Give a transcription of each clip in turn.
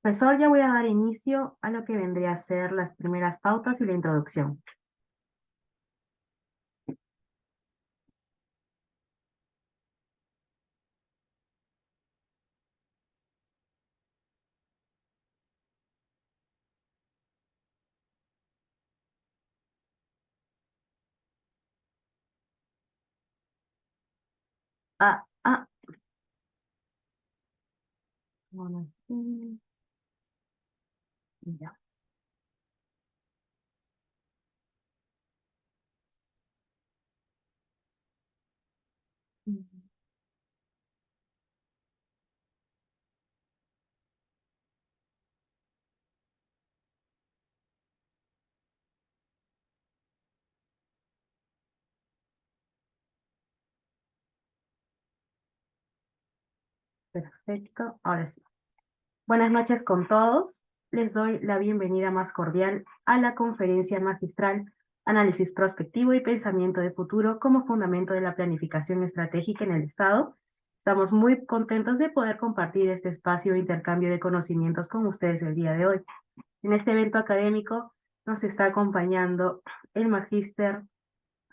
Profesor, ya voy a dar inicio a lo que vendría a ser las primeras pautas y la introducción. Ah, ah, bueno, ya. Perfecto, ahora sí. Buenas noches con todos. Les doy la bienvenida más cordial a la conferencia magistral Análisis prospectivo y pensamiento de futuro como fundamento de la planificación estratégica en el Estado. Estamos muy contentos de poder compartir este espacio de intercambio de conocimientos con ustedes el día de hoy. En este evento académico nos está acompañando el magíster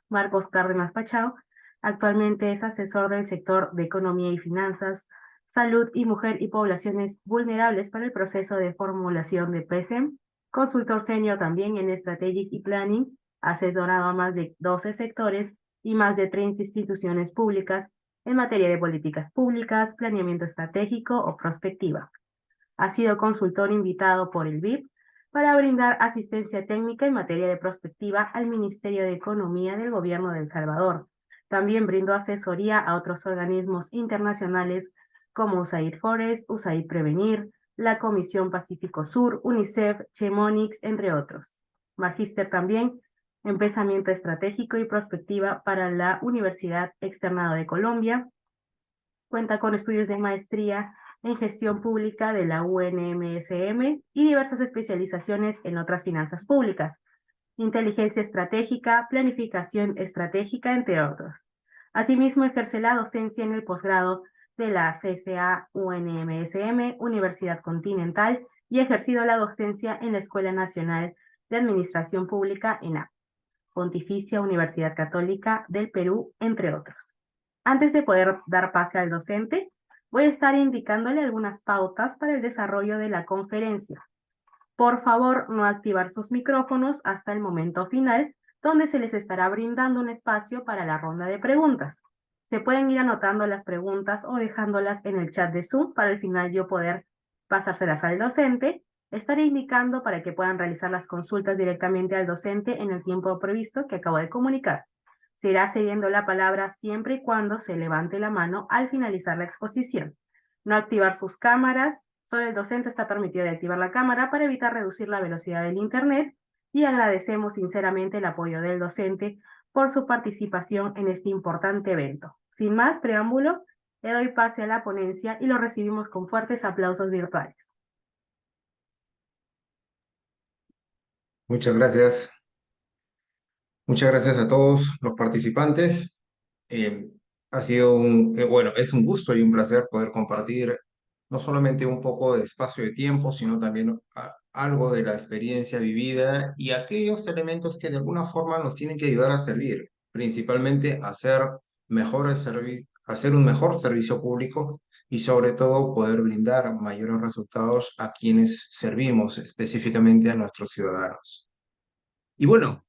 Marcos Cárdenas Pachao. Actualmente es asesor del sector de Economía y Finanzas, Salud y Mujer y Poblaciones Vulnerables para el proceso de formulación de PSEM, consultor senior también en Strategic y Planning, asesorado a más de 12 sectores y más de 30 instituciones públicas en materia de políticas públicas, planeamiento estratégico o prospectiva. Ha sido consultor invitado por el BIP para brindar asistencia técnica en materia de prospectiva al Ministerio de Economía del Gobierno de El Salvador. También brindó asesoría a otros organismos internacionales como USAID Forest, USAID Prevenir, la Comisión Pacífico Sur, UNICEF, Chemonix, entre otros. Magíster también en Pensamiento Estratégico y Prospectiva para la Universidad Externado de Colombia. Cuenta con estudios de maestría en gestión pública de la UNMSM y diversas especializaciones en otras finanzas públicas, inteligencia estratégica, planificación estratégica, entre otros. Asimismo, ejerce la docencia en el posgrado de la FCA UNMSM, Universidad Continental, y ha ejercido la docencia en la Escuela Nacional de Administración Pública, ENAP, Pontificia Universidad Católica del Perú, entre otros. Antes de poder dar pase al docente, voy a estar indicándole algunas pautas para el desarrollo de la conferencia. Por favor, no activar sus micrófonos hasta el momento final, donde se les estará brindando un espacio para la ronda de preguntas. Se pueden ir anotando las preguntas o dejándolas en el chat de Zoom para al final yo poder pasárselas al docente. Estaré indicando para que puedan realizar las consultas directamente al docente en el tiempo previsto que acabo de comunicar. Se irá cediendo la palabra siempre y cuando se levante la mano al finalizar la exposición. No activar sus cámaras. Solo el docente está permitido de activar la cámara para evitar reducir la velocidad del Internet, y agradecemos sinceramente el apoyo del docente por su participación en este importante evento. Sin más preámbulo, le doy pase a la ponencia y lo recibimos con fuertes aplausos virtuales. Muchas gracias. Muchas gracias a todos los participantes. Eh, bueno, es un gusto y un placer poder compartir no solamente un poco de espacio de tiempo, sino también algo de la experiencia vivida y aquellos elementos que de alguna forma nos tienen que ayudar a servir, principalmente a hacer un mejor servicio público y sobre todo poder brindar mayores resultados a quienes servimos, específicamente a nuestros ciudadanos. Y bueno,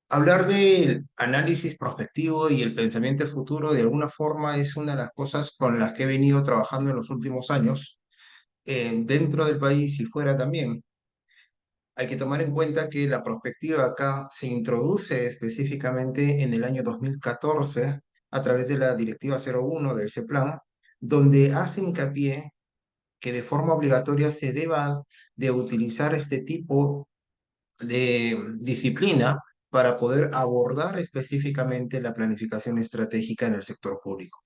hablar del análisis prospectivo y el pensamiento futuro de alguna forma es una de las cosas con las que he venido trabajando en los últimos años, dentro del país y fuera también. Hay que tomar en cuenta que la prospectiva acá se introduce específicamente en el año 2014 a través de la Directiva 01 del CEPLAN, donde hace hincapié que de forma obligatoria se deba de utilizar este tipo de disciplina para poder abordar específicamente la planificación estratégica en el sector público.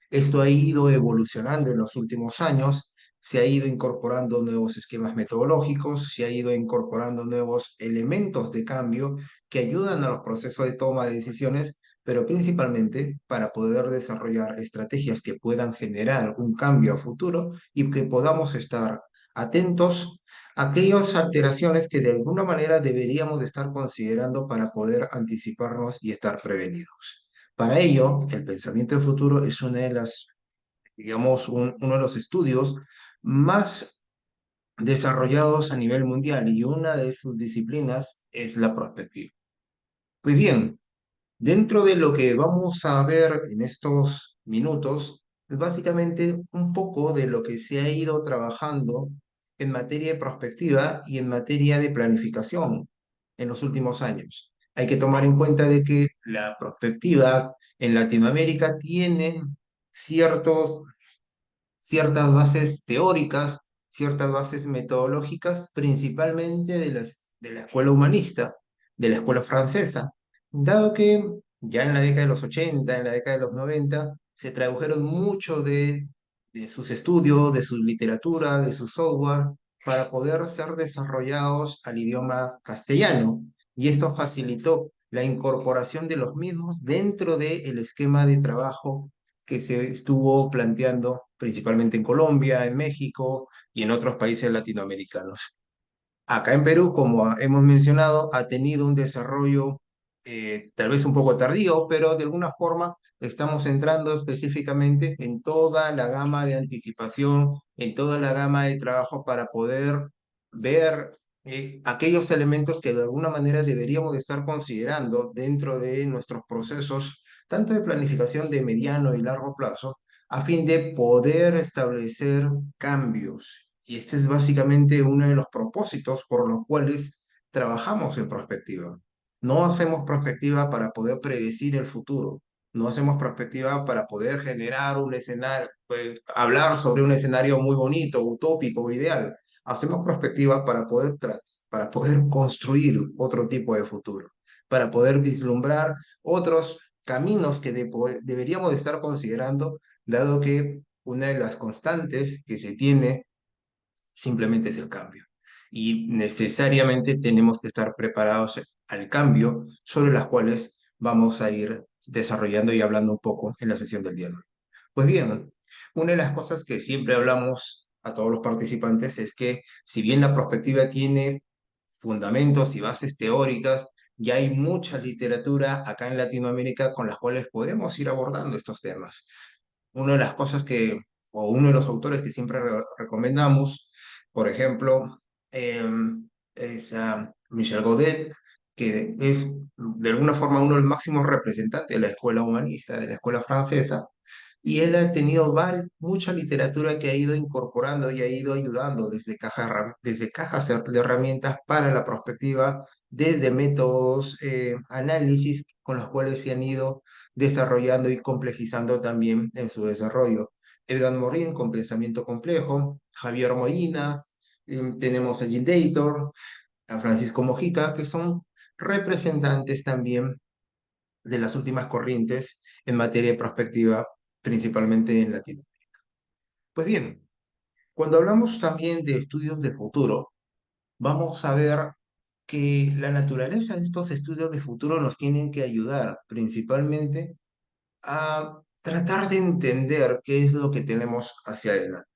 Esto ha ido evolucionando en los últimos años, se ha ido incorporando nuevos esquemas metodológicos, se ha ido incorporando nuevos elementos de cambio que ayudan a los procesos de toma de decisiones, pero principalmente para poder desarrollar estrategias que puedan generar un cambio a futuro y que podamos estar atentos a aquellas alteraciones que de alguna manera deberíamos de estar considerando para poder anticiparnos y estar prevenidos. Para ello, el pensamiento de futuro es una de las, digamos, uno de los estudios más desarrollados a nivel mundial y una de sus disciplinas es la prospectiva. Pues bien, dentro de lo que vamos a ver en estos minutos, es básicamente un poco de lo que se ha ido trabajando en materia de prospectiva y en materia de planificación en los últimos años. Hay que tomar en cuenta de que la prospectiva en Latinoamérica tiene ciertos ciertas bases teóricas, ciertas bases metodológicas, principalmente de la escuela humanista, de la escuela francesa, dado que ya en la década de los 80, en la década de los 90, se tradujeron mucho de sus estudios, de su literatura, de su software, para poder ser desarrollados al idioma castellano. Y esto facilitó la incorporación de los mismos dentro del esquema de trabajo que se estuvo planteando principalmente en Colombia, en México y en otros países latinoamericanos. Acá en Perú, como hemos mencionado, ha tenido un desarrollo tal vez un poco tardío, pero de alguna forma estamos entrando específicamente en toda la gama de anticipación, en toda la gama de trabajo para poder ver aquellos elementos que de alguna manera deberíamos de estar considerando dentro de nuestros procesos, tanto de planificación de mediano y largo plazo, a fin de poder establecer cambios. Y este es básicamente uno de los propósitos por los cuales trabajamos en prospectiva. No hacemos prospectiva para poder predecir el futuro. No hacemos prospectiva para poder generar un escenario, hablar sobre un escenario muy bonito, utópico o ideal. Hacemos prospectiva para poder construir otro tipo de futuro, para poder vislumbrar otros caminos que deberíamos de estar considerando, dado que una de las constantes que se tiene simplemente es el cambio. Y necesariamente tenemos que estar preparados al cambio, sobre las cuales vamos a ir desarrollando y hablando un poco en la sesión del día de hoy. Pues bien, una de las cosas que siempre hablamos a todos los participantes es que si bien la perspectiva tiene fundamentos y bases teóricas, ya hay mucha literatura acá en Latinoamérica con las cuales podemos ir abordando estos temas. Una de las cosas que, o uno de los autores que siempre recomendamos, por ejemplo, es a Michel Godet, que es de alguna forma uno de los máximos representantes de la escuela humanista, de la escuela francesa, y él ha tenido mucha literatura que ha ido incorporando y ha ido ayudando desde cajas de herramientas para la prospectiva, desde métodos, análisis con los cuales se han ido desarrollando y complejizando también en su desarrollo. Edgar Morin con pensamiento complejo, Javier Molina, tenemos a Jim Dator, a Francisco Mojica, que son representantes también de las últimas corrientes en materia de prospectiva, principalmente en Latinoamérica. Pues bien, cuando hablamos también de estudios de futuro, vamos a ver que la naturaleza de estos estudios de futuro nos tienen que ayudar principalmente a tratar de entender qué es lo que tenemos hacia adelante,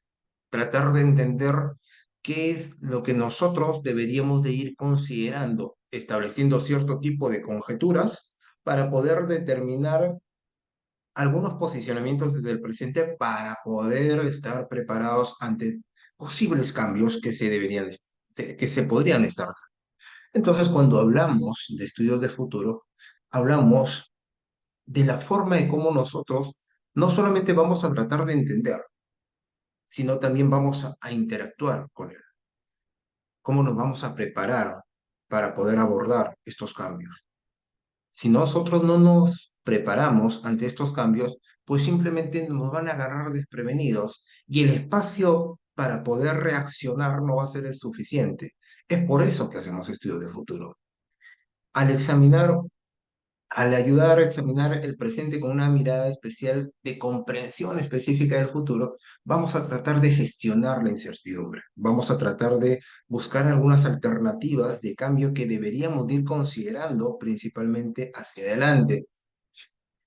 tratar de entender qué es lo que nosotros deberíamos de ir considerando, estableciendo cierto tipo de conjeturas para poder determinar algunos posicionamientos desde el presente para poder estar preparados ante posibles cambios que que se podrían estar dando. Entonces, cuando hablamos de estudios de futuro, hablamos de la forma de cómo nosotros no solamente vamos a tratar de entender, sino también vamos a interactuar con él. Cómo nos vamos a preparar para poder abordar estos cambios. Si nosotros no nos preparamos ante estos cambios, pues simplemente nos van a agarrar desprevenidos y el espacio para poder reaccionar no va a ser el suficiente. Es por eso que hacemos estudios de futuro. Al examinar Al ayudar a examinar el presente con una mirada especial de comprensión específica del futuro, vamos a tratar de gestionar la incertidumbre. Vamos a tratar de buscar algunas alternativas de cambio que deberíamos ir considerando principalmente hacia adelante.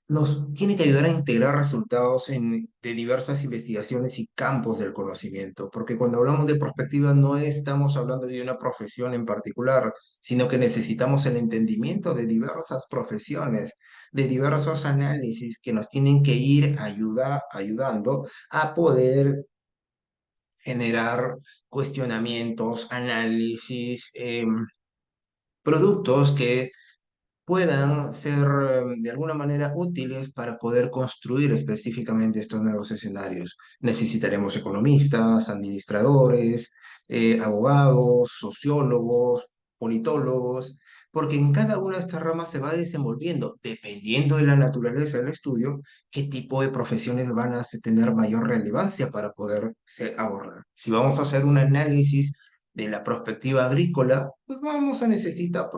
nos tiene que ayudar a integrar resultados de diversas investigaciones y campos del conocimiento, porque cuando hablamos de prospectiva no estamos hablando de una profesión en particular, sino que necesitamos el entendimiento de diversas profesiones, de diversos análisis que nos tienen que ir ayudando a poder generar cuestionamientos, análisis, productos que puedan ser de alguna manera útiles para poder construir específicamente estos nuevos escenarios. Necesitaremos economistas, administradores, abogados, sociólogos, politólogos, porque en cada una de estas ramas se va desenvolviendo, dependiendo de la naturaleza del estudio, qué tipo de profesiones van a tener mayor relevancia para poder abordar. Si vamos a hacer un análisis de la perspectiva agrícola, pues vamos a necesitar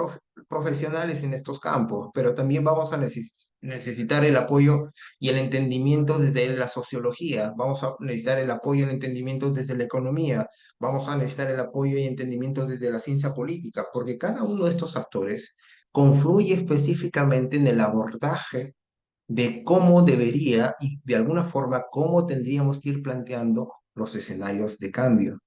profesionales en estos campos, pero también vamos a necesitar el apoyo y el entendimiento desde la sociología, vamos a necesitar el apoyo y el entendimiento desde la economía, vamos a necesitar el apoyo y entendimiento desde la ciencia política, porque cada uno de estos actores confluye específicamente en el abordaje de cómo debería y de alguna forma cómo tendríamos que ir planteando los escenarios de cambio.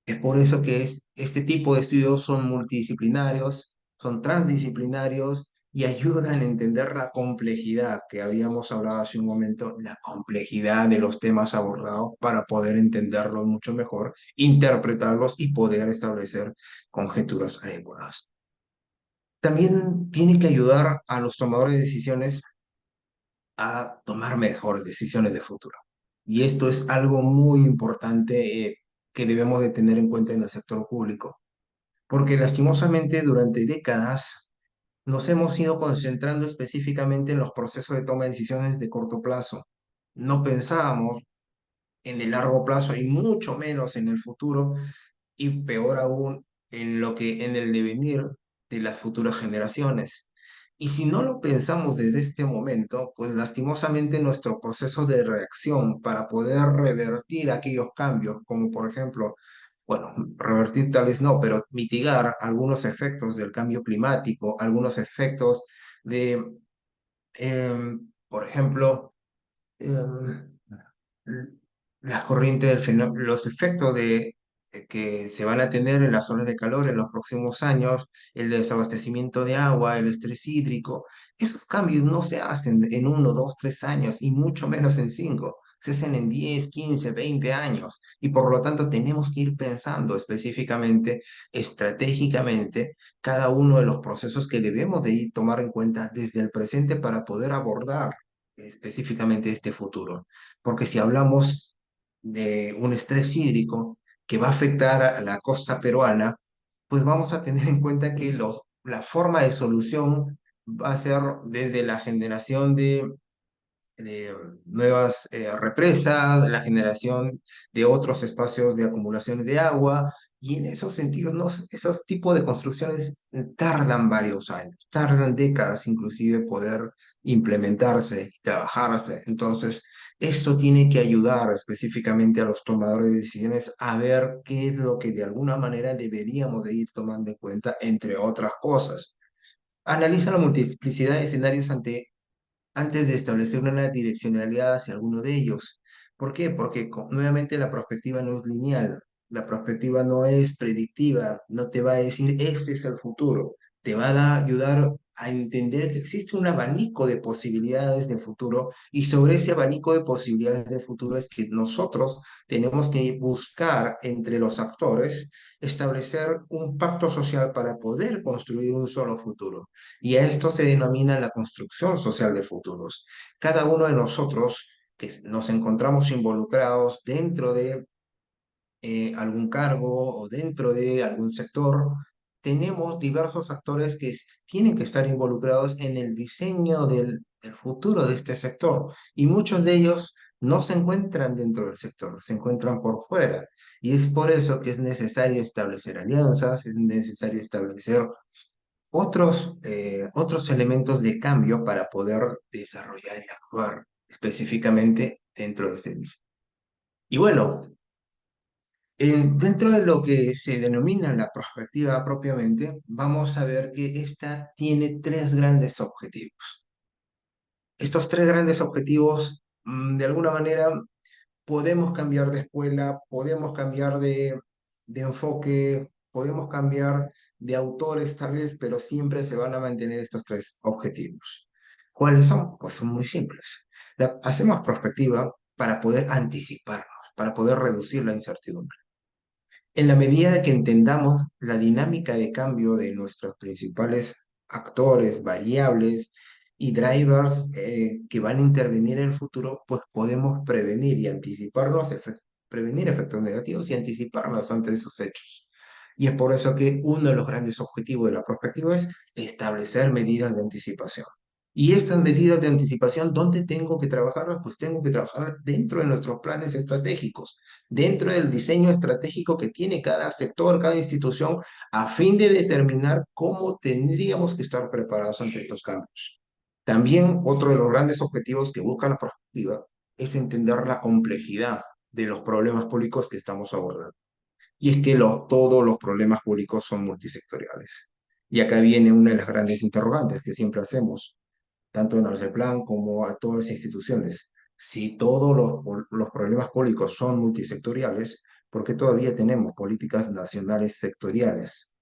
Es por eso que este tipo de estudios son multidisciplinarios, son transdisciplinarios y ayudan a entender la complejidad que habíamos hablado hace un momento, la complejidad de los temas abordados para poder entenderlos mucho mejor, interpretarlos y poder establecer conjeturas adecuadas. También tiene que ayudar a los tomadores de decisiones a tomar mejores decisiones de futuro. Y esto es algo muy importante que debemos de tener en cuenta en el sector público, porque lastimosamente durante décadas nos hemos ido concentrando específicamente en los procesos de toma de decisiones de corto plazo. No pensábamos en el largo plazo y mucho menos en el futuro y peor aún en el devenir de las futuras generaciones. Y si no lo pensamos desde este momento, pues lastimosamente nuestro proceso de reacción para poder revertir aquellos cambios, como por ejemplo, bueno, revertir tal vez no, pero mitigar algunos efectos del cambio climático, algunos efectos de, por ejemplo, em, las corrientes los efectos que se van a tener en las zonas de calor en los próximos años, el desabastecimiento de agua, el estrés hídrico, esos cambios no se hacen en 1, 2, 3 años y mucho menos en 5. Se hacen en 10, 15, 20 años y por lo tanto tenemos que ir pensando específicamente, estratégicamente, cada uno de los procesos que debemos de ir tomar en cuenta desde el presente para poder abordar específicamente este futuro. Porque si hablamos de un estrés hídrico que va a afectar a la costa peruana, pues vamos a tener en cuenta que la forma de solución va a ser desde la generación de nuevas represas, la generación de otros espacios de acumulaciones de agua, y en esos sentidos, ¿no? Esos tipos de construcciones tardan varios años, tardan décadas inclusive poder implementarse y trabajarse. Entonces, esto tiene que ayudar específicamente a los tomadores de decisiones a ver qué es lo que de alguna manera deberíamos de ir tomando en cuenta, entre otras cosas. Analiza la multiplicidad de escenarios antes de establecer una direccionalidad hacia alguno de ellos. ¿Por qué? Porque nuevamente la perspectiva no es lineal, la perspectiva no es predictiva, no te va a decir este es el futuro, te va a ayudar a entender que existe un abanico de posibilidades de futuro y sobre ese abanico de posibilidades de futuro es que nosotros tenemos que buscar entre los actores establecer un pacto social para poder construir un solo futuro. Y a esto se denomina la construcción social de futuros. Cada uno de nosotros que nos encontramos involucrados dentro de algún cargo o dentro de algún sector, tenemos diversos actores que tienen que estar involucrados en el diseño del futuro de este sector y muchos de ellos no se encuentran dentro del sector, se encuentran por fuera. Y es por eso que es necesario establecer alianzas, es necesario establecer otros elementos de cambio para poder desarrollar y actuar específicamente dentro de este mismo. Y bueno, dentro de lo que se denomina la perspectiva propiamente, vamos a ver que esta tiene tres grandes objetivos. Estos tres grandes objetivos, de alguna manera, podemos cambiar de escuela, podemos cambiar de enfoque, podemos cambiar de autores tal vez, pero siempre se van a mantener estos tres objetivos. ¿Cuáles son? Pues son muy simples. Hacemos prospectiva para poder anticiparnos, para poder reducir la incertidumbre. En la medida que entendamos la dinámica de cambio de nuestros principales actores, variables y drivers que van a intervenir en el futuro, pues podemos prevenir y anticiparnos, prevenir efectos negativos y anticiparnos ante esos hechos. Y es por eso que uno de los grandes objetivos de la prospectiva es establecer medidas de anticipación. Y estas medidas de anticipación, ¿dónde tengo que trabajarlas? Pues tengo que trabajar dentro de nuestros planes estratégicos, dentro del diseño estratégico que tiene cada sector, cada institución, a fin de determinar cómo tendríamos que estar preparados ante estos cambios. También otro de los grandes objetivos que busca la prospectiva es entender la complejidad de los problemas públicos que estamos abordando. Y es que todos los problemas públicos son multisectoriales. Y acá viene una de las grandes interrogantes que siempre hacemos, tanto en el plan como a todas las instituciones. Si todos los problemas públicos son multisectoriales, ¿por qué todavía tenemos políticas nacionales sectoriales?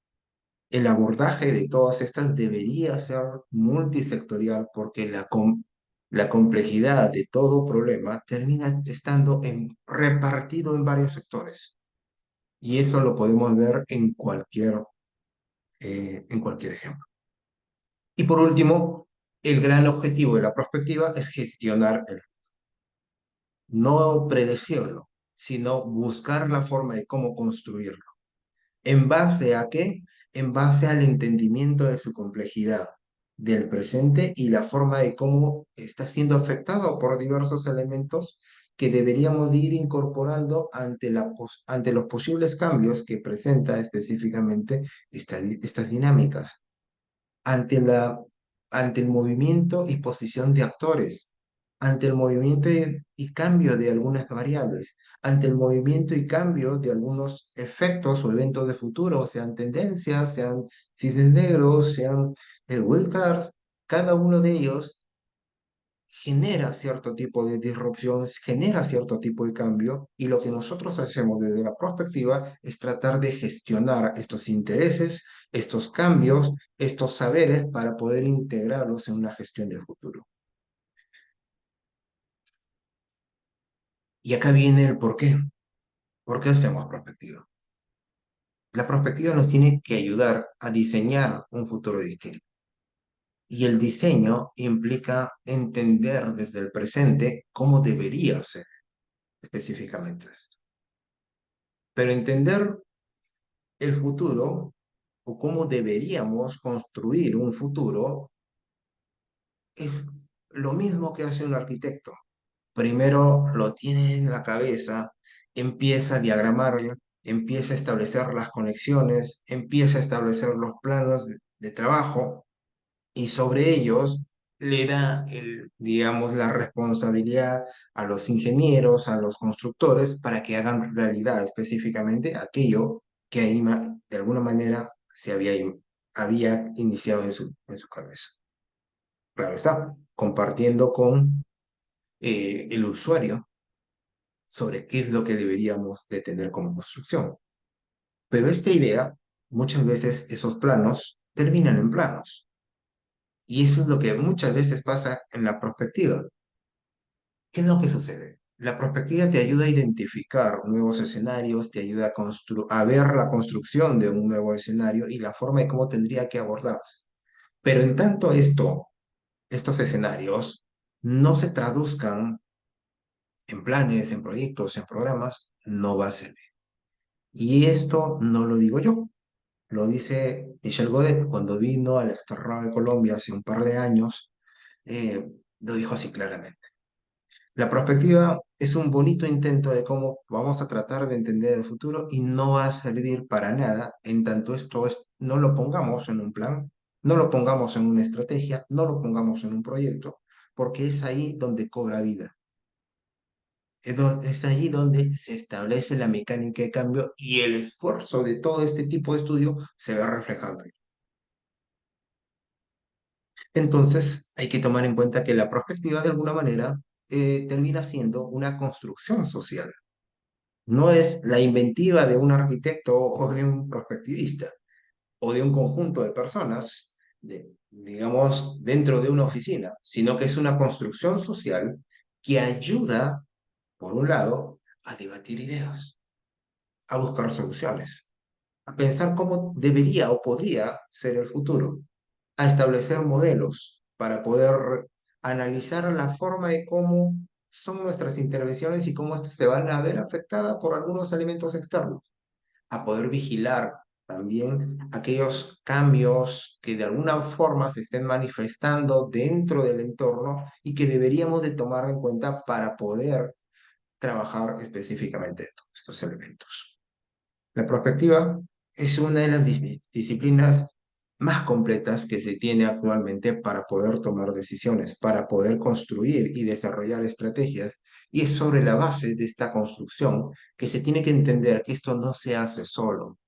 El abordaje de todas estas debería ser multisectorial porque la complejidad de todo problema termina estando repartido en varios sectores. Y eso lo podemos ver en cualquier ejemplo. Y por último, el gran objetivo de la prospectiva es gestionar no predecirlo, sino buscar la forma de cómo construirlo. ¿En base a qué? En base al entendimiento de su complejidad del presente y la forma de cómo está siendo afectado por diversos elementos que deberíamos ir incorporando ante los posibles cambios que presenta específicamente estas dinámicas ante ante el movimiento y posición de actores, ante el movimiento y cambio de algunas variables, ante el movimiento y cambio de algunos efectos o eventos de futuro, sean tendencias, sean cisnes negros, sean wildcards, cada uno de ellos genera cierto tipo de disrupción, genera cierto tipo de cambio, y lo que nosotros hacemos desde la perspectiva es tratar de gestionar estos intereses, estos cambios, estos saberes para poder integrarlos en una gestión de futuro. Y acá viene el por qué. ¿Por qué hacemos perspectiva? La perspectiva nos tiene que ayudar a diseñar un futuro distinto. Y el diseño implica entender desde el presente cómo debería ser específicamente esto. Pero entender el futuro o cómo deberíamos construir un futuro es lo mismo que hace un arquitecto. Primero lo tiene en la cabeza, empieza a diagramarlo, empieza a establecer las conexiones, empieza a establecer los planos de trabajo y sobre ellos le da digamos, la responsabilidad a los ingenieros, a los constructores, para que hagan realidad específicamente aquello que ahí de alguna manera había iniciado en su cabeza. Claro está, compartiendo con el usuario sobre qué es lo que deberíamos de tener como construcción. Pero esta idea, muchas veces esos planos terminan en planos. Y eso es lo que muchas veces pasa en la perspectiva. ¿Qué es lo que sucede? La perspectiva te ayuda a identificar nuevos escenarios, te ayuda a ver la construcción de un nuevo escenario y la forma de cómo tendría que abordarse. Pero en tanto estos escenarios no se traduzcan en planes, en proyectos, en programas, no va a servir. Y esto no lo digo yo, lo dice Michel Godet cuando vino al Externado de Colombia hace un par de años, lo dijo así claramente. La perspectiva es un bonito intento de cómo vamos a tratar de entender el futuro y no va a servir para nada en tanto no lo pongamos en un plan, no lo pongamos en una estrategia, no lo pongamos en un proyecto, porque es ahí donde cobra vida. Es allí donde se establece la mecánica de cambio y el esfuerzo de todo este tipo de estudio se ve reflejado ahí. Entonces, hay que tomar en cuenta que la prospectiva de alguna manera termina siendo una construcción social. No es la inventiva de un arquitecto o de un prospectivista o de un conjunto de personas, digamos, dentro de una oficina, sino que es una construcción social que ayuda, por un lado, a debatir ideas, a buscar soluciones, a pensar cómo debería o podría ser el futuro, a establecer modelos para poder analizar la forma de cómo son nuestras intervenciones y cómo éstas se van a ver afectadas por algunos elementos externos, a poder vigilar también aquellos cambios que de alguna forma se estén manifestando dentro del entorno y que deberíamos de tomar en cuenta para poder trabajar específicamente de todos estos elementos. La prospectiva es una de las disciplinas más completas que se tiene actualmente para poder tomar decisiones, para poder construir y desarrollar estrategias, y es sobre la base de esta construcción que se tiene que entender que esto no se hace solo.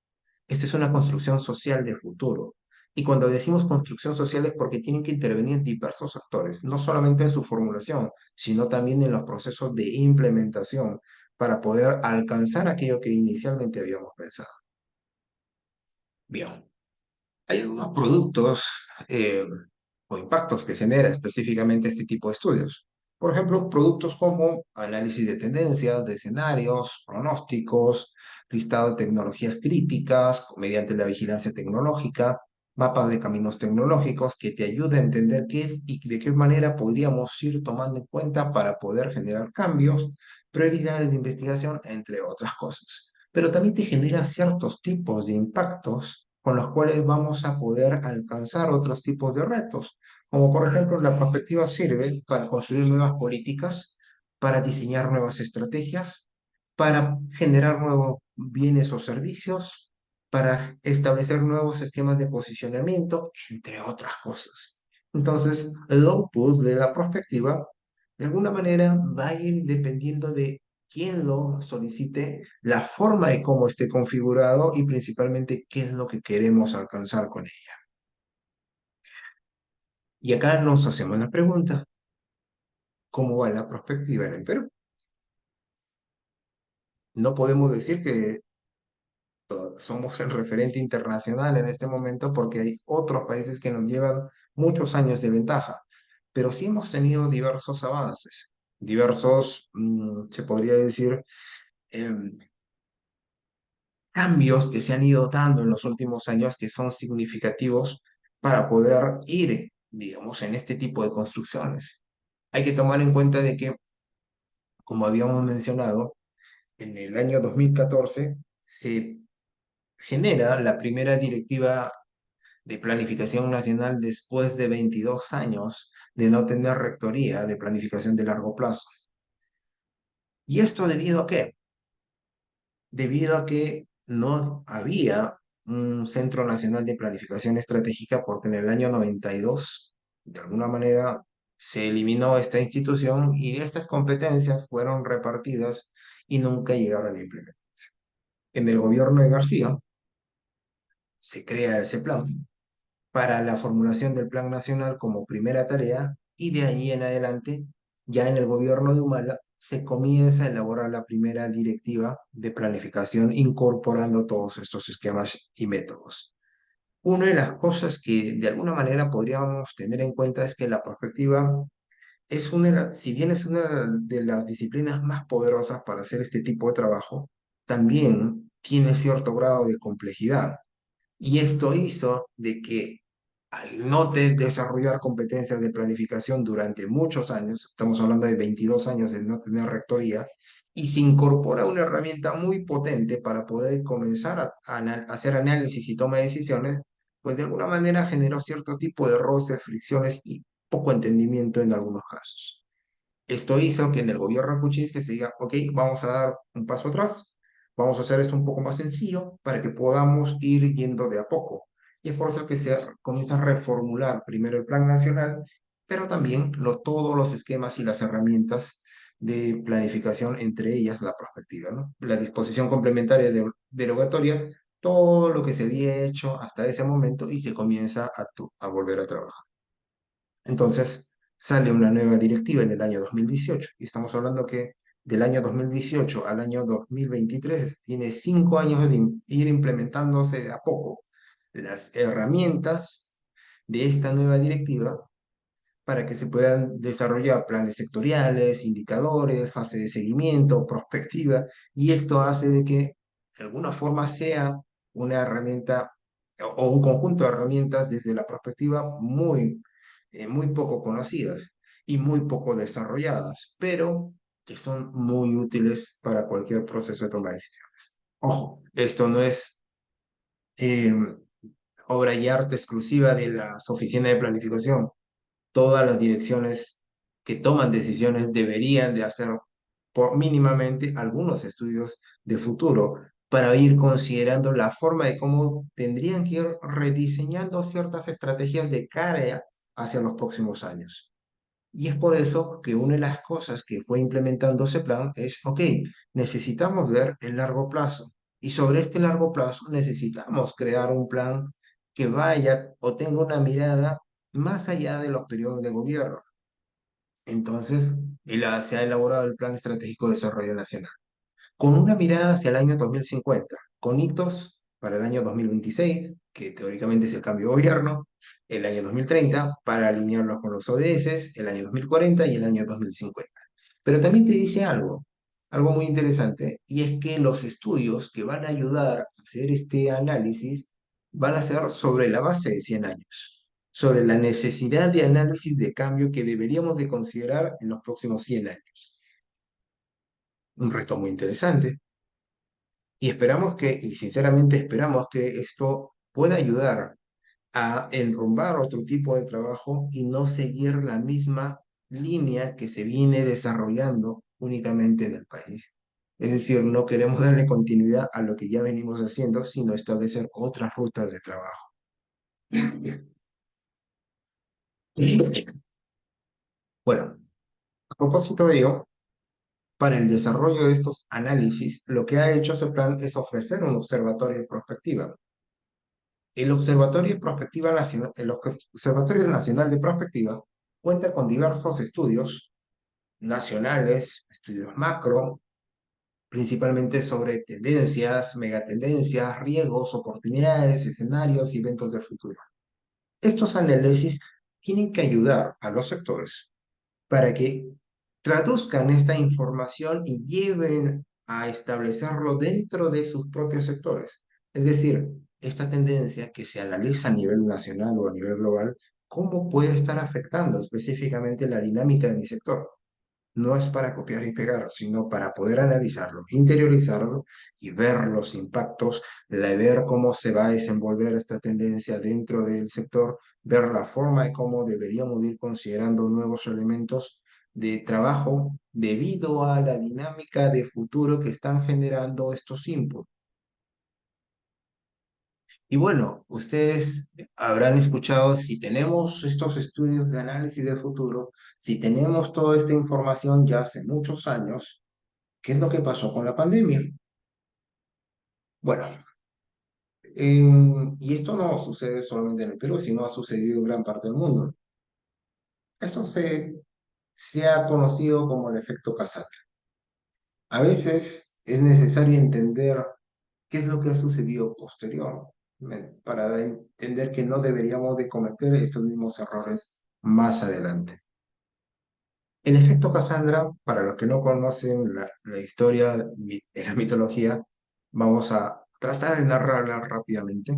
Esta es una construcción social de futuro. Y cuando decimos construcción social es porque tienen que intervenir diversos actores, no solamente en su formulación, sino también en los procesos de implementación para poder alcanzar aquello que inicialmente habíamos pensado. Bien, hay algunos productos eh, o impactos que genera específicamente este tipo de estudios. Por ejemplo, productos como análisis de tendencias, de escenarios, pronósticos, listado de tecnologías críticas mediante la vigilancia tecnológica, mapas de caminos tecnológicos que te ayuda a entender qué es y de qué manera podríamos ir tomando en cuenta para poder generar cambios, prioridades de investigación, entre otras cosas. Pero también te genera ciertos tipos de impactos con los cuales vamos a poder alcanzar otros tipos de retos, como por ejemplo la prospectiva sirve para construir nuevas políticas, para diseñar nuevas estrategias, para generar nuevos bienes o servicios, para establecer nuevos esquemas de posicionamiento, entre otras cosas. Entonces, el output de la prospectiva, de alguna manera, va a ir dependiendo de quién lo solicite, la forma de cómo esté configurado y principalmente qué es lo que queremos alcanzar con ella. Y acá nos hacemos la pregunta, ¿cómo va la prospectiva en el Perú? No podemos decir que somos el referente internacional en este momento porque hay otros países que nos llevan muchos años de ventaja, pero sí hemos tenido diversos avances, diversos, se podría decir, em, cambios que se han ido dando en los últimos años que son significativos para poder ir, digamos, en este tipo de construcciones. Hay que tomar en cuenta de que, como habíamos mencionado, en el año 2014 se genera la primera directiva de planificación nacional después de 22 años de no tener rectoría de planificación de largo plazo. ¿Y esto debido a qué? Debido a que no había un Centro Nacional de Planificación Estratégica porque en el año 92, de alguna manera, se eliminó esta institución y estas competencias fueron repartidas y nunca llegaron a implementarse. En el gobierno de García se crea ese plan para la formulación del Plan Nacional como primera tarea y de ahí en adelante, ya en el gobierno de Humala, se comienza a elaborar la primera directiva de planificación incorporando todos estos esquemas y métodos. Una de las cosas que de alguna manera podríamos tener en cuenta es que la perspectiva es si bien es una de las disciplinas más poderosas para hacer este tipo de trabajo, también tiene cierto grado de complejidad. Y esto hizo de que al no desarrollar competencias de planificación durante muchos años, estamos hablando de 22 años de no tener rectoría, y se incorpora una herramienta muy potente para poder comenzar a hacer análisis y toma de decisiones, pues de alguna manera generó cierto tipo de roces, fricciones y poco entendimiento en algunos casos. Esto hizo que en el gobierno de Kuczynski se diga, ok, vamos a dar un paso atrás, vamos a hacer esto un poco más sencillo para que podamos ir yendo de a poco. Y es por eso que se comienza a reformular primero el plan nacional, pero también todos los esquemas y las herramientas de planificación, entre ellas la prospectiva, ¿no? La disposición complementaria derogatoria, todo lo que se había hecho hasta ese momento y se comienza a volver a trabajar. Entonces sale una nueva directiva en el año 2018 y estamos hablando que del año 2018 al año 2023 tiene 5 años de ir implementándose de a poco las herramientas de esta nueva directiva para que se puedan desarrollar planes sectoriales, indicadores, fase de seguimiento, prospectiva, y esto hace de que de alguna forma sea una herramienta o un conjunto de herramientas desde la perspectiva muy poco conocidas y muy poco desarrolladas, pero que son muy útiles para cualquier proceso de toma de decisiones. Ojo, esto no es eh, obra y arte exclusiva de las oficinas de planificación. Todas las direcciones que toman decisiones deberían de hacer por mínimamente algunos estudios de futuro para ir considerando la forma de cómo tendrían que ir rediseñando ciertas estrategias de cara hacia los próximos años. Y es por eso que una de las cosas que fue implementando ese plan es, ok, necesitamos ver el largo plazo. Y sobre este largo plazo necesitamos crear un plan que vaya o tenga una mirada más allá de los periodos de gobierno. Entonces, se ha elaborado el Plan Estratégico de Desarrollo Nacional con una mirada hacia el año 2050, con hitos para el año 2026, que teóricamente es el cambio de gobierno, el año 2030, para alinearlos con los ODS, el año 2040 y el año 2050. Pero también te dice algo muy interesante, y es que los estudios que van a ayudar a hacer este análisis van a ser sobre la base de 100 años, sobre la necesidad de análisis de cambio que deberíamos de considerar en los próximos 100 años. Un reto muy interesante. Y sinceramente esperamos que esto pueda ayudar a enrumbar otro tipo de trabajo y no seguir la misma línea que se viene desarrollando únicamente en el país. Es decir, no queremos darle continuidad a lo que ya venimos haciendo, sino establecer otras rutas de trabajo. Bueno, a propósito de ello, para el desarrollo de estos análisis, lo que ha hecho ese plan es ofrecer un observatorio de prospectiva. El Observatorio Nacional de Prospectiva cuenta con diversos estudios nacionales, estudios macro, principalmente sobre tendencias, megatendencias, riesgos, oportunidades, escenarios y eventos del futuro. Estos análisis tienen que ayudar a los sectores para que traduzcan esta información y lleven a establecerlo dentro de sus propios sectores. Es decir, esta tendencia que se analiza a nivel nacional o a nivel global, ¿cómo puede estar afectando específicamente la dinámica de mi sector? No es para copiar y pegar, sino para poder analizarlo, interiorizarlo y ver los impactos, ver cómo se va a desenvolver esta tendencia dentro del sector, ver la forma de cómo deberíamos ir considerando nuevos elementos de trabajo debido a la dinámica de futuro que están generando estos inputs. Y bueno, ustedes habrán escuchado, si tenemos estos estudios de análisis de futuro, si tenemos toda esta información ya hace muchos años, ¿qué es lo que pasó con la pandemia? Bueno, y esto no sucede solamente en el Perú, sino ha sucedido en gran parte del mundo. Esto se ha conocido como el efecto Cassandra. A veces es necesario entender qué es lo que ha sucedido posterior, para entender que no deberíamos de cometer estos mismos errores más adelante. El efecto Cassandra, para los que no conocen la historia de la mitología, vamos a tratar de narrarla rápidamente.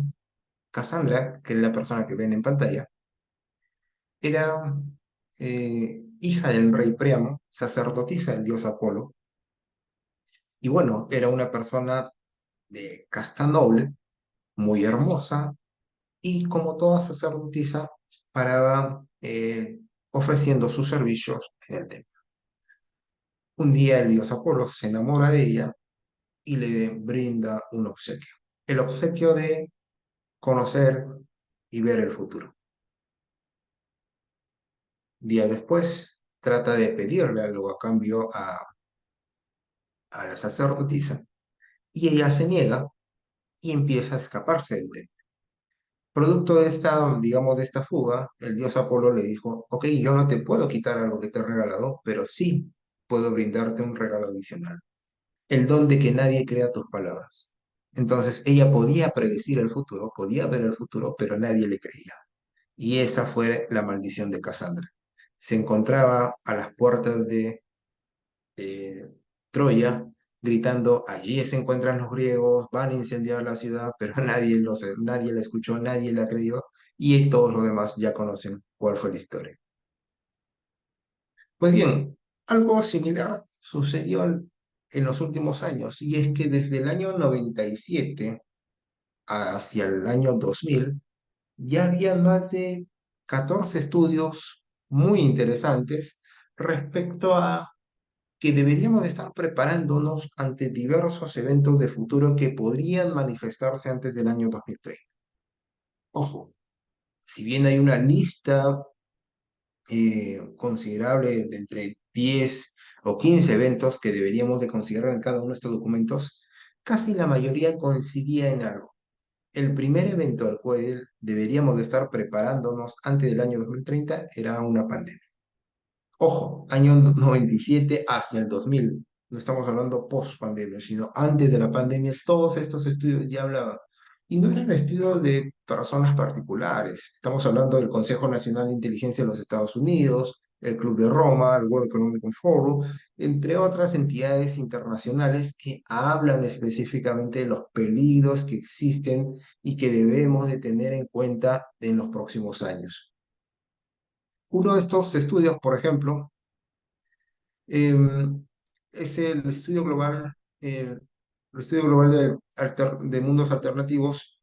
Cassandra, que es la persona que ven en pantalla, era hija del rey Priamo, sacerdotisa del dios Apolo, y bueno, era una persona de casta noble, muy hermosa, y como toda sacerdotisa, paraba ofreciendo sus servicios en el templo. Un día el dios Apolo se enamora de ella y le brinda un obsequio, el obsequio de conocer y ver el futuro. Día después, trata de pedirle algo a cambio a la sacerdotisa y ella se niega y empieza a escaparse del templo. Producto de esta, digamos, de esta fuga, el dios Apolo le dijo, ok, yo no te puedo quitar algo que te he regalado, pero sí puedo brindarte un regalo adicional, el don de que nadie crea tus palabras. Entonces ella podía predecir el futuro, podía ver el futuro, pero nadie le creía. Y esa fue la maldición de Casandra. Se encontraba a las puertas de Troya gritando, allí se encuentran los griegos, van a incendiar la ciudad, pero nadie la escuchó, nadie la creyó, y todos los demás ya conocen cuál fue la historia. Pues bien, algo similar sucedió en los últimos años, y es que desde el año 97 hacia el año 2000 ya había más de 14 estudios muy interesantes respecto a que deberíamos de estar preparándonos ante diversos eventos de futuro que podrían manifestarse antes del año 2030. Ojo, si bien hay una lista considerable de entre 10 o 15 eventos que deberíamos de considerar en cada uno de estos documentos, casi la mayoría coincidía en algo. El primer evento al cual deberíamos de estar preparándonos antes del año 2030 era una pandemia. Ojo, año 97 hacia el 2000. No estamos hablando post pandemia, sino antes de la pandemia. Todos estos estudios ya hablaban. Y no eran estudios de personas particulares. Estamos hablando del Consejo Nacional de Inteligencia de los Estados Unidos, el Club de Roma, el World Economic Forum, entre otras entidades internacionales que hablan específicamente de los peligros que existen y que debemos de tener en cuenta en los próximos años. Uno de estos estudios, por ejemplo, es el estudio global de mundos alternativos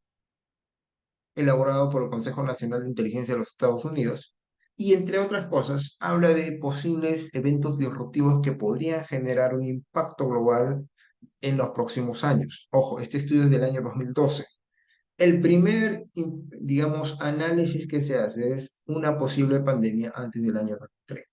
elaborado por el Consejo Nacional de Inteligencia de los Estados Unidos, y entre otras cosas habla de posibles eventos disruptivos que podrían generar un impacto global en los próximos años. Ojo, este estudio es del año 2012. El primer, digamos, análisis que se hace es una posible pandemia antes del año 2030.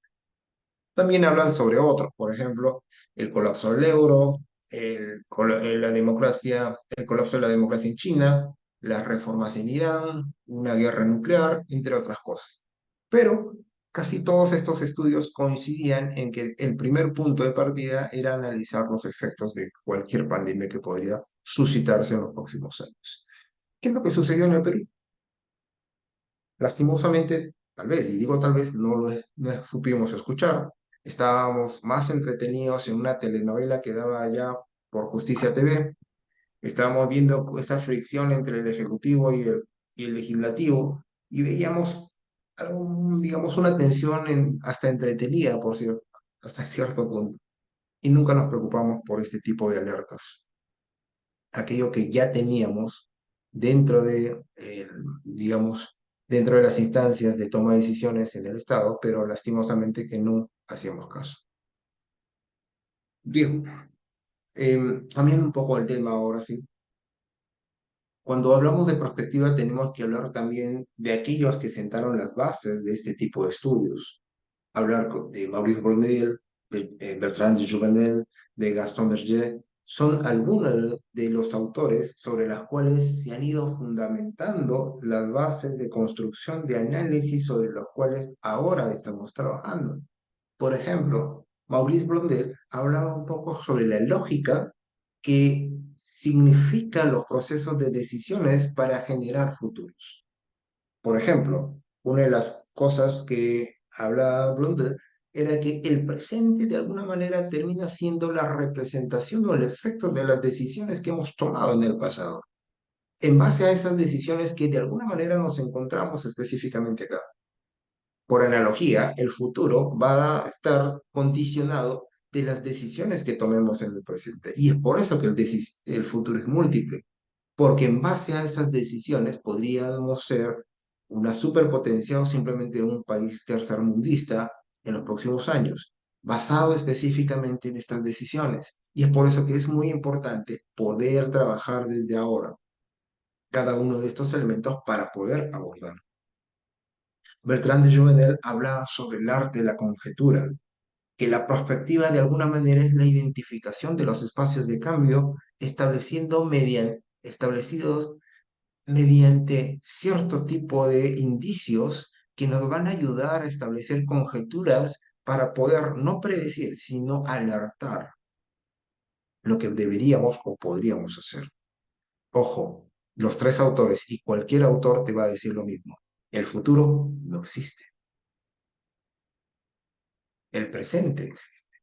También hablan sobre otros, por ejemplo, el colapso del euro, la democracia, el colapso de la democracia en China, las reformas en Irán, una guerra nuclear, entre otras cosas. Pero casi todos estos estudios coincidían en que el primer punto de partida era analizar los efectos de cualquier pandemia que podría suscitarse en los próximos años. ¿Qué es lo que sucedió en el Perú? Lastimosamente, tal vez, y digo tal vez, no supimos escuchar. Estábamos más entretenidos en una telenovela que daba allá por Justicia TV. Estábamos viendo esa fricción entre el Ejecutivo y el Legislativo y veíamos, digamos, una tensión hasta entretenida, por cierto, hasta cierto punto. Y nunca nos preocupamos por este tipo de alertas. Aquello que ya teníamos dentro digamos, dentro de las instancias de toma de decisiones en el Estado, pero lastimosamente que no hacíamos caso. Bien, cambiando un poco el tema ahora sí. Cuando hablamos de perspectiva tenemos que hablar también de aquellos que sentaron las bases de este tipo de estudios. Hablar de Maurice Brunel, de Bertrand de Jouvenel, de Gaston Berger, son algunos de los autores sobre los cuales se han ido fundamentando las bases de construcción de análisis sobre los cuales ahora estamos trabajando. Por ejemplo, Maurice Blondel hablaba un poco sobre la lógica que significan los procesos de decisiones para generar futuros. Por ejemplo, una de las cosas que habla Blondel era que el presente de alguna manera termina siendo la representación o el efecto de las decisiones que hemos tomado en el pasado, en base a esas decisiones que de alguna manera nos encontramos específicamente acá. Por analogía, el futuro va a estar condicionado de las decisiones que tomemos en el presente. Y es por eso que el futuro es múltiple, porque en base a esas decisiones podríamos ser una superpotencia o simplemente un país tercermundista en los próximos años, basado específicamente en estas decisiones. Y es por eso que es muy importante poder trabajar desde ahora cada uno de estos elementos para poder abordar. Bertrand de Jouvenel hablaba sobre el arte de la conjetura, que la perspectiva de alguna manera es la identificación de los espacios de cambio establecidos mediante cierto tipo de indicios que nos van a ayudar a establecer conjeturas para poder no predecir, sino alertar lo que deberíamos o podríamos hacer. Ojo, los tres autores y cualquier autor te va a decir lo mismo. El futuro no existe. El presente existe.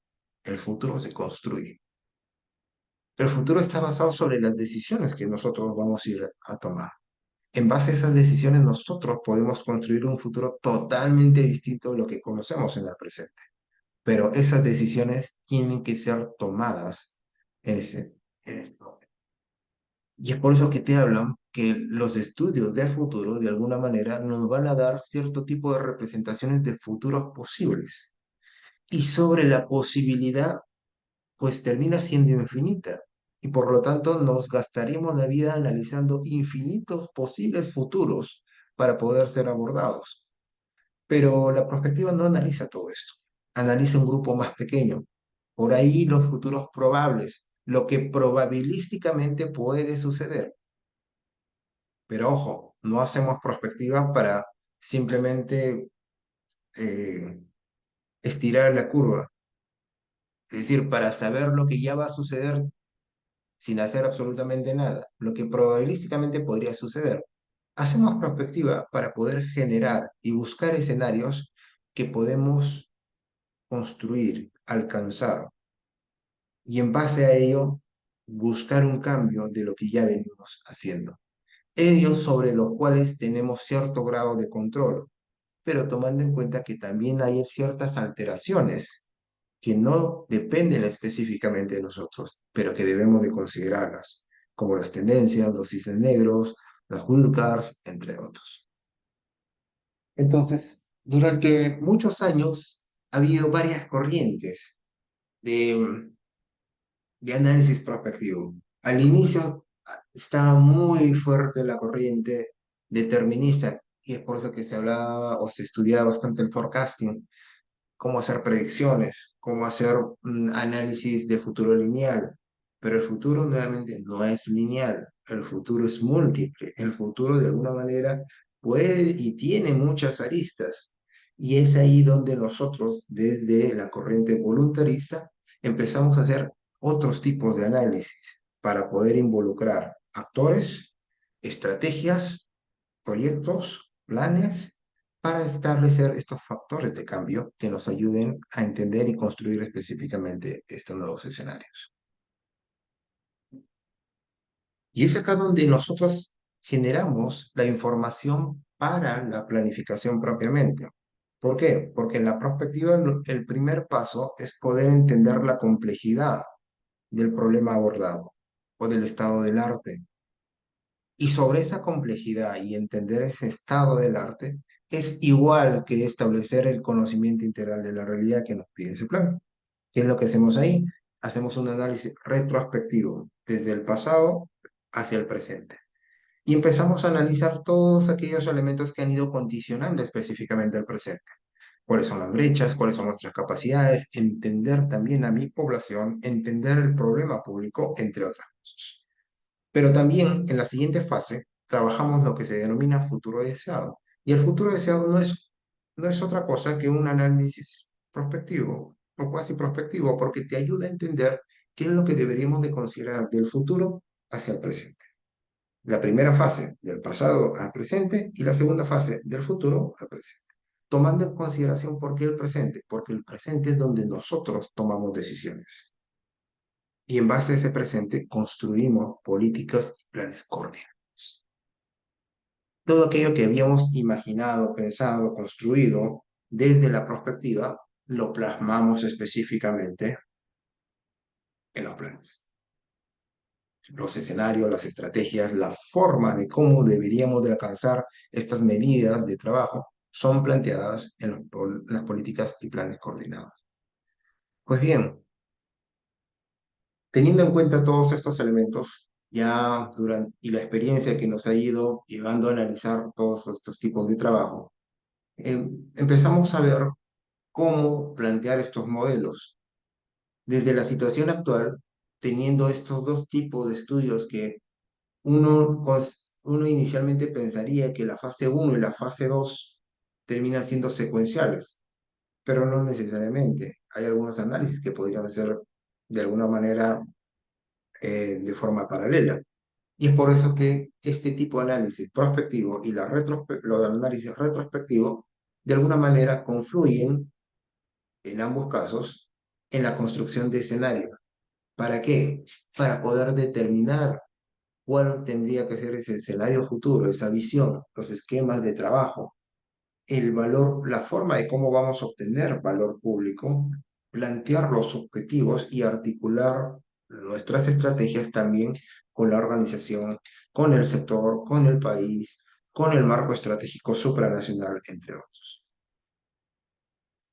El futuro se construye. El futuro está basado sobre las decisiones que nosotros vamos a ir a tomar. En base a esas decisiones, nosotros podemos construir un futuro totalmente distinto de lo que conocemos en el presente. Pero esas decisiones tienen que ser tomadas en este momento. Y es por eso que te hablan que los estudios del futuro, de alguna manera, nos van a dar cierto tipo de representaciones de futuros posibles. Y sobre la posibilidad, pues termina siendo infinita. Y por lo tanto nos gastaríamos la vida analizando infinitos posibles futuros para poder ser abordados. Pero la perspectiva no analiza todo esto. Analiza un grupo más pequeño. Por ahí los futuros probables, lo que probabilísticamente puede suceder. Pero ojo, no hacemos perspectiva para simplemente eh, estirar la curva. Es decir, para saber lo que ya va a suceder sin hacer absolutamente nada, lo que probabilísticamente podría suceder. Hacemos perspectiva para poder generar y buscar escenarios que podemos construir, alcanzar, y en base a ello buscar un cambio de lo que ya venimos haciendo. Ellos sobre los cuales tenemos cierto grado de control, pero tomando en cuenta que también hay ciertas alteraciones que no dependen específicamente de nosotros, pero que debemos de considerarlas, como las tendencias, los cisnes negros, las wildcards, entre otros. Entonces, durante muchos años ha habido varias corrientes de, de análisis prospectivo. Al inicio estaba muy fuerte la corriente determinista, y es por eso que se hablaba o se estudiaba bastante el forecasting, cómo hacer predicciones, cómo hacer un análisis de futuro lineal. Pero el futuro nuevamente no es lineal, el futuro es múltiple, el futuro de alguna manera puede y tiene muchas aristas. Y es ahí donde nosotros, desde la corriente voluntarista, empezamos a hacer otros tipos de análisis para poder involucrar actores, estrategias, proyectos, planes, para establecer estos factores de cambio que nos ayuden a entender y construir específicamente estos nuevos escenarios. Y es acá donde nosotros generamos la información para la planificación propiamente. ¿Por qué? Porque en la perspectiva el primer paso es poder entender la complejidad del problema abordado o del estado del arte. Y sobre esa complejidad y entender ese estado del arte es igual que establecer el conocimiento integral de la realidad que nos pide ese plan. ¿Qué es lo que hacemos ahí? Hacemos un análisis retrospectivo desde el pasado hacia el presente. Y empezamos a analizar todos aquellos elementos que han ido condicionando específicamente el presente. ¿Cuáles son las brechas? ¿Cuáles son nuestras capacidades? Entender también a mi población, entender el problema público, entre otras cosas. Pero también en la siguiente fase trabajamos lo que se denomina futuro deseado. Y el futuro deseado no es otra cosa que un análisis prospectivo o cuasi prospectivo, porque te ayuda a entender qué es lo que deberíamos de considerar del futuro hacia el presente. La primera fase del pasado al presente y la segunda fase del futuro al presente. Tomando en consideración por qué el presente, porque el presente es donde nosotros tomamos decisiones. Y en base a ese presente construimos políticas y planes coordinados. Todo aquello que habíamos imaginado, pensado, construido desde la perspectiva, lo plasmamos específicamente en los planes. Los escenarios, las estrategias, la forma de cómo deberíamos de alcanzar estas medidas de trabajo son planteadas en las políticas y planes coordinados. Pues bien, teniendo en cuenta todos estos elementos, ya durante, y la experiencia que nos ha ido llevando a analizar todos estos tipos de trabajo, empezamos a ver cómo plantear estos modelos. Desde la situación actual, teniendo estos dos tipos de estudios que uno uno inicialmente pensaría que la fase uno y la fase 2 terminan siendo secuenciales, pero no necesariamente. Hay algunos análisis que podrían ser de alguna manera de forma paralela. Y es por eso que este tipo de análisis prospectivo y lo del análisis retrospectivo de alguna manera confluyen en ambos casos en la construcción de escenario. ¿Para qué? Para poder determinar cuál tendría que ser ese escenario futuro, esa visión, los esquemas de trabajo, el valor, la forma de cómo vamos a obtener valor público, plantear los objetivos y articular nuestras estrategias también con la organización, con el sector, con el país, con el marco estratégico supranacional, entre otros.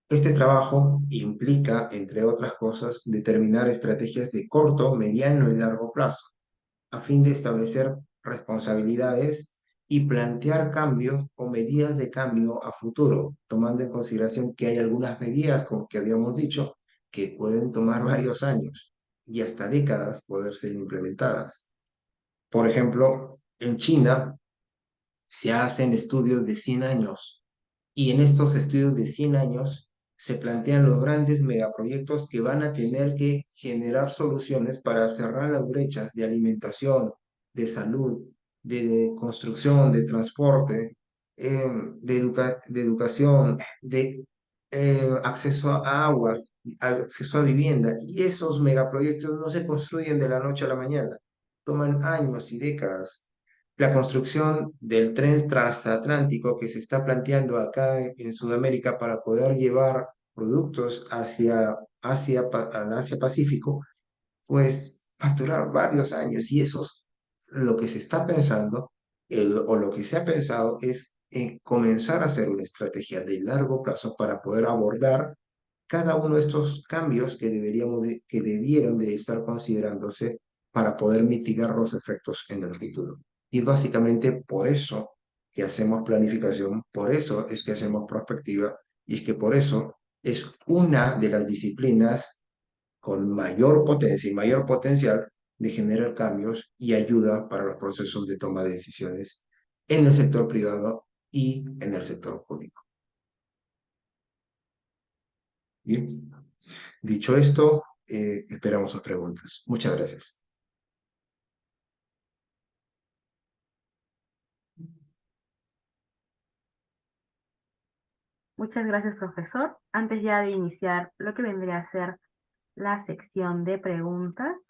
Este trabajo implica, entre otras cosas, determinar estrategias de corto, mediano y largo plazo a fin de establecer responsabilidades y plantear cambios o medidas de cambio a futuro, tomando en consideración que hay algunas medidas, como que habíamos dicho, que pueden tomar varios años y hasta décadas poder ser implementadas. Por ejemplo, en China se hacen estudios de 100 años y en estos estudios de 100 años se plantean los grandes megaproyectos que van a tener que generar soluciones para cerrar las brechas de alimentación, de salud, de construcción, de transporte, de educación, de acceso a agua, acceso a vivienda. Y esos megaproyectos no se construyen de la noche a la mañana, toman años y décadas. La construcción del tren transatlántico que se está planteando acá en Sudamérica para poder llevar productos hacia al Asia Pacífico, pues va a durar varios años y eso es lo que se está pensando, o lo que se ha pensado es en comenzar a hacer una estrategia de largo plazo para poder abordar cada uno de estos cambios que que debieran de estar considerándose para poder mitigar los efectos en el futuro. Y es básicamente por eso que hacemos planificación, por eso es que hacemos prospectiva, y es que por eso es una de las disciplinas con mayor potencia y mayor potencial de generar cambios y ayuda para los procesos de toma de decisiones en el sector privado y en el sector público. Bien, dicho esto, esperamos sus preguntas. Muchas gracias. Muchas gracias, profesor. Antes ya de iniciar lo que vendría a ser la sección de preguntas,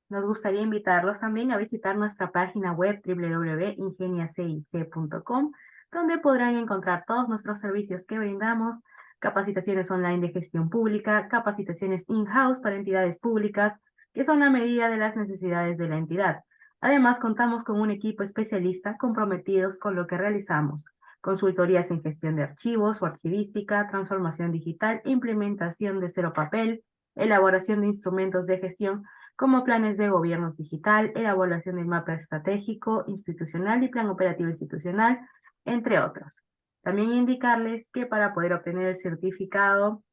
nos gustaría invitarlos también a visitar nuestra página web www.ingeniacic.com, donde podrán encontrar todos nuestros servicios que brindamos, capacitaciones online de gestión pública, capacitaciones in-house para entidades públicas, que son a medida de las necesidades de la entidad. Además, contamos con un equipo especialista comprometidos con lo que realizamos: consultorías en gestión de archivos o archivística, transformación digital, implementación de cero papel, elaboración de instrumentos de gestión como planes de gobiernos digital, elaboración del mapa estratégico institucional y plan operativo institucional, entre otros. También indicarles que para poder obtener el certificado,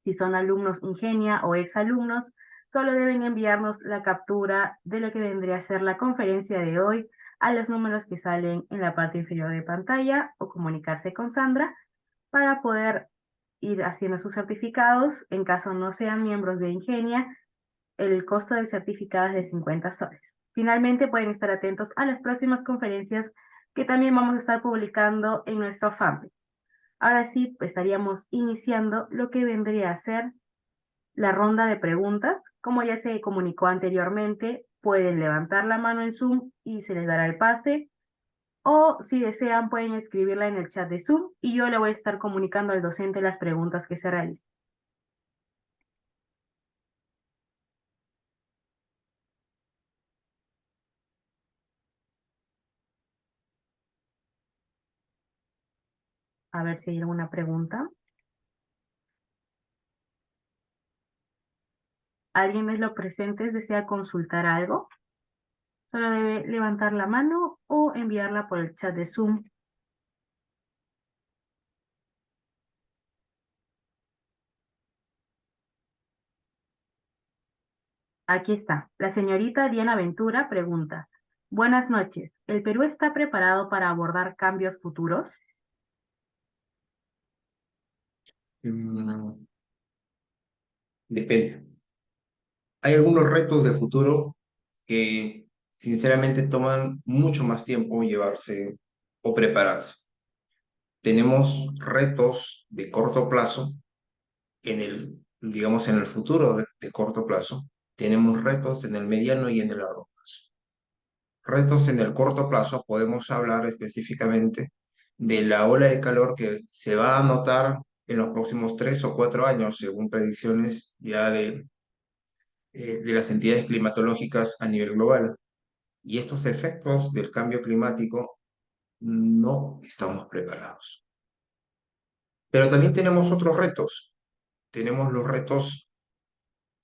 si son alumnos Ingenia o exalumnos, solo deben enviarnos la captura de lo que vendría a ser la conferencia de hoy a los números que salen en la parte inferior de pantalla o comunicarse con Sandra para poder ir haciendo sus certificados. En caso no sean miembros de Ingenia, el costo del certificado es de 50 soles. Finalmente, pueden estar atentos a las próximas conferencias que también vamos a estar publicando en nuestro fanpage. Ahora sí, estaríamos iniciando lo que vendría a ser la ronda de preguntas. Como ya se comunicó anteriormente, pueden levantar la mano en Zoom y se les dará el pase, o si desean pueden escribirla en el chat de Zoom y yo le voy a estar comunicando al docente las preguntas que se realicen. A ver si hay alguna pregunta. ¿Alguien de los presentes desea consultar algo? Solo debe levantar la mano o enviarla por el chat de Zoom. Aquí está. La señorita Diana Ventura pregunta: Buenas noches. ¿El Perú está preparado para abordar cambios futuros? Mm, Depende. Hay algunos retos de futuro que sinceramente toman mucho más tiempo llevarse o prepararse. Tenemos retos de corto plazo digamos, en el futuro de corto plazo. Tenemos retos en el mediano y en el largo plazo. Retos en el corto plazo podemos hablar específicamente de la ola de calor que se va a notar en los próximos 3 o 4 años, según predicciones ya de las entidades climatológicas a nivel global. Y estos efectos del cambio climático no estamos preparados. Pero también tenemos otros retos. Tenemos los retos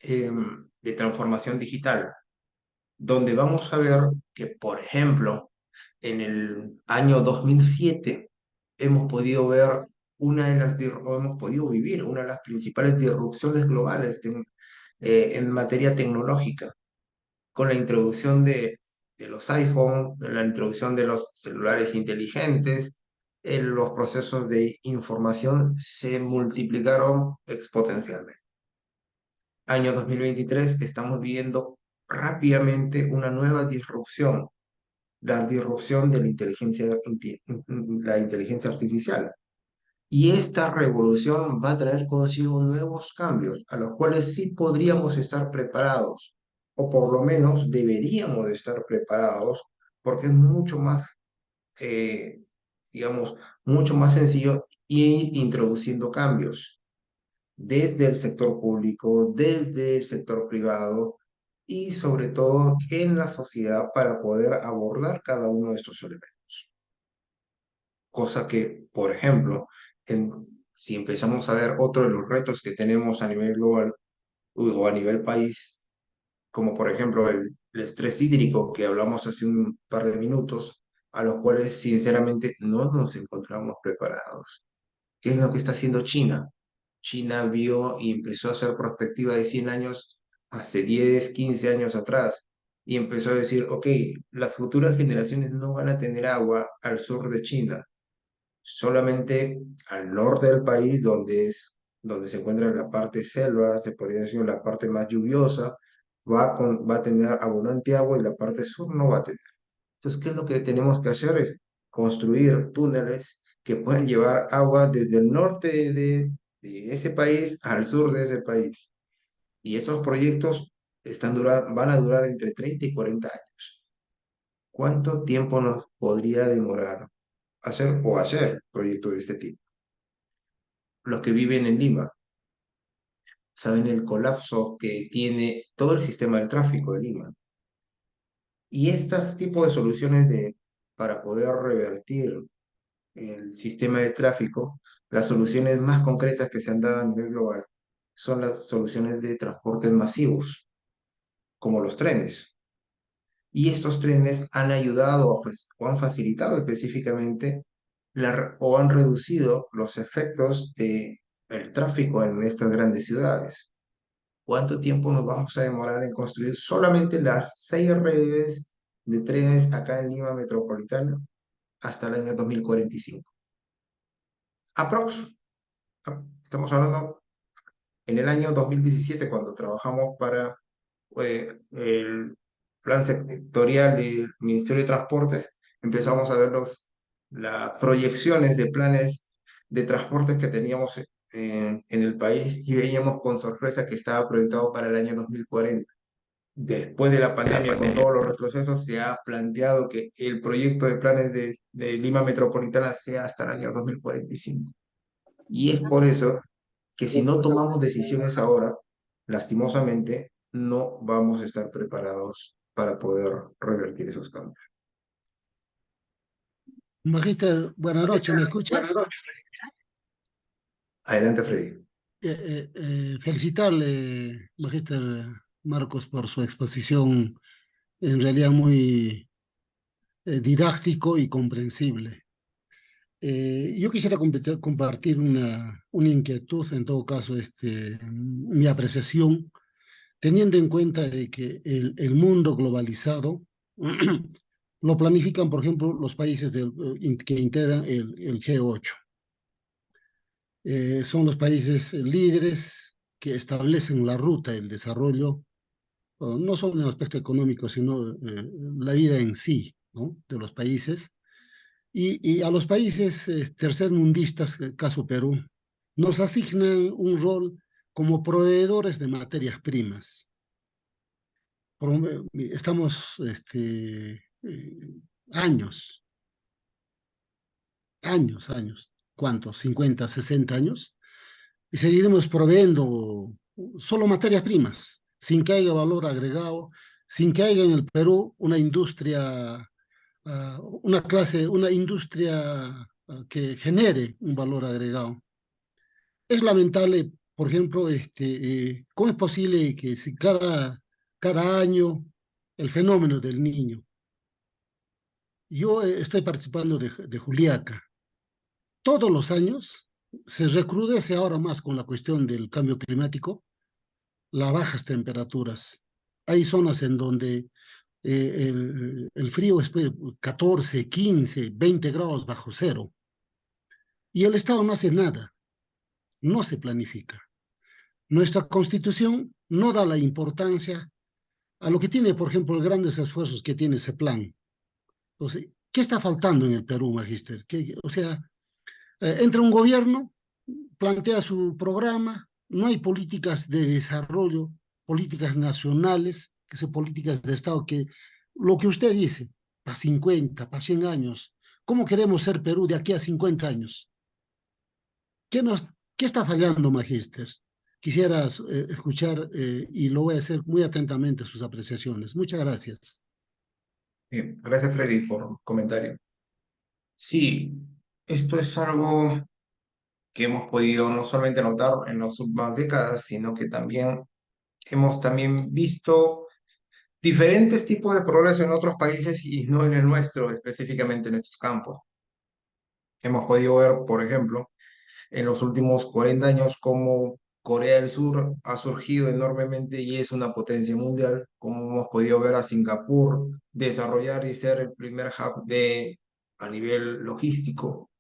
de transformación digital, donde vamos a ver que, por ejemplo, en el año 2007 hemos podido ver o hemos podido vivir una de las principales disrupciones globales en materia tecnológica, con la introducción de los iPhone, la introducción de los celulares inteligentes. Los procesos de información se multiplicaron exponencialmente. Año 2023 estamos viviendo rápidamente una nueva disrupción, la disrupción de la inteligencia artificial. Y esta revolución va a traer consigo nuevos cambios a los cuales sí podríamos estar preparados, o por lo menos deberíamos de estar preparados, porque es mucho más, eh, digamos, mucho más sencillo ir introduciendo cambios desde el sector público, desde el sector privado y sobre todo en la sociedad para poder abordar cada uno de estos elementos. Cosa que, por ejemplo, si empezamos a ver otro de los retos que tenemos a nivel global o a nivel país, como por ejemplo el estrés hídrico que hablamos hace un par de minutos, a los cuales sinceramente no nos encontramos preparados. ¿Qué es lo que está haciendo China? China vio y empezó a hacer perspectiva de 100 años, hace 10, 15 años atrás, y empezó a decir, ok, las futuras generaciones no van a tener agua al sur de China, solamente al norte del país, donde se encuentra la parte selva, se podría decir la parte más lluviosa, va a tener abundante agua y la parte sur no va a tener. Entonces, ¿qué es lo que tenemos que hacer? Es construir túneles que puedan llevar agua desde el norte de ese país al sur de ese país. Y esos proyectos van a durar entre 30 y 40 años. ¿Cuánto tiempo nos podría demorar hacer proyectos de este tipo? Los que viven en Lima saben el colapso que tiene todo el sistema del tráfico de Lima. Y estos tipos de soluciones para poder revertir el sistema de tráfico, las soluciones más concretas que se han dado a nivel global son las soluciones de transportes masivos, como los trenes. Y estos trenes han ayudado o han facilitado específicamente o han reducido los efectos del tráfico en estas grandes ciudades. ¿Cuánto tiempo nos vamos a demorar en construir solamente las 6 redes de trenes acá en Lima Metropolitana hasta el año 2045? Aprox. Estamos hablando en el año 2017, cuando trabajamos para el plan sectorial del Ministerio de Transportes, empezamos a ver las proyecciones de planes de transportes que teníamos en el país y veíamos con sorpresa que estaba proyectado para el año 2040. Después de la pandemia, con todos los retrocesos, se ha planteado que el proyecto de planes de Lima Metropolitana sea hasta el año 2045. Y es por eso que si no tomamos decisiones ahora, lastimosamente, no vamos a estar preparados para poder revertir esos cambios. Magíster, buenas noches, ¿me escuchas? Adelante, Freddy. Felicitarle, Magíster Marcos, por su exposición en realidad muy didáctico y comprensible. Yo quisiera compartir una inquietud, en todo caso, mi apreciación, teniendo en cuenta de que el mundo globalizado Lo planifican, por ejemplo, los países que integran el G8. Son los países líderes que establecen la ruta del desarrollo, no solo en el aspecto económico, sino la vida en sí, ¿no? De los países. Y a los países tercermundistas, caso Perú, nos asignan un rol como proveedores de materias primas. Estamos años, años, ¿cuántos? 50, 60 años, y seguiremos proveyendo solo materias primas, sin que haya valor agregado, sin que haya en el Perú una industria, una industria que genere un valor agregado. Es lamentable, por ejemplo, ¿cómo es posible que si cada año el fenómeno del niño? Yo estoy participando de Juliaca. Todos los años se recrudece ahora más con la cuestión del cambio climático, las bajas temperaturas. Hay zonas en donde el frío es 14, 15, 20 grados bajo cero y el Estado no hace nada, no se planifica. Nuestra constitución no da la importancia a lo que tiene, por ejemplo, los grandes esfuerzos que tiene ese plan. Entonces, ¿qué está faltando en el Perú, Magíster? O sea, entra un gobierno, plantea su programa, no hay políticas de desarrollo, políticas nacionales, que son políticas de Estado, que lo que usted dice, para 50, para 100 años, ¿cómo queremos ser Perú de aquí a 50 años? ¿Qué está fallando, Magíster? Quisiera escuchar y lo voy a hacer muy atentamente sus apreciaciones. Muchas gracias. Bien, gracias, Freddy, por el comentario. Sí, esto es algo que hemos podido no solamente notar en las últimas décadas, sino que también hemos también visto diferentes tipos de progreso en otros países y no en el nuestro, específicamente en estos campos. Hemos podido ver, por ejemplo, en los últimos 40 años cómo Corea del Sur ha surgido enormemente y es una potencia mundial, como hemos podido ver a Singapur desarrollar y ser el primer hub a nivel logístico.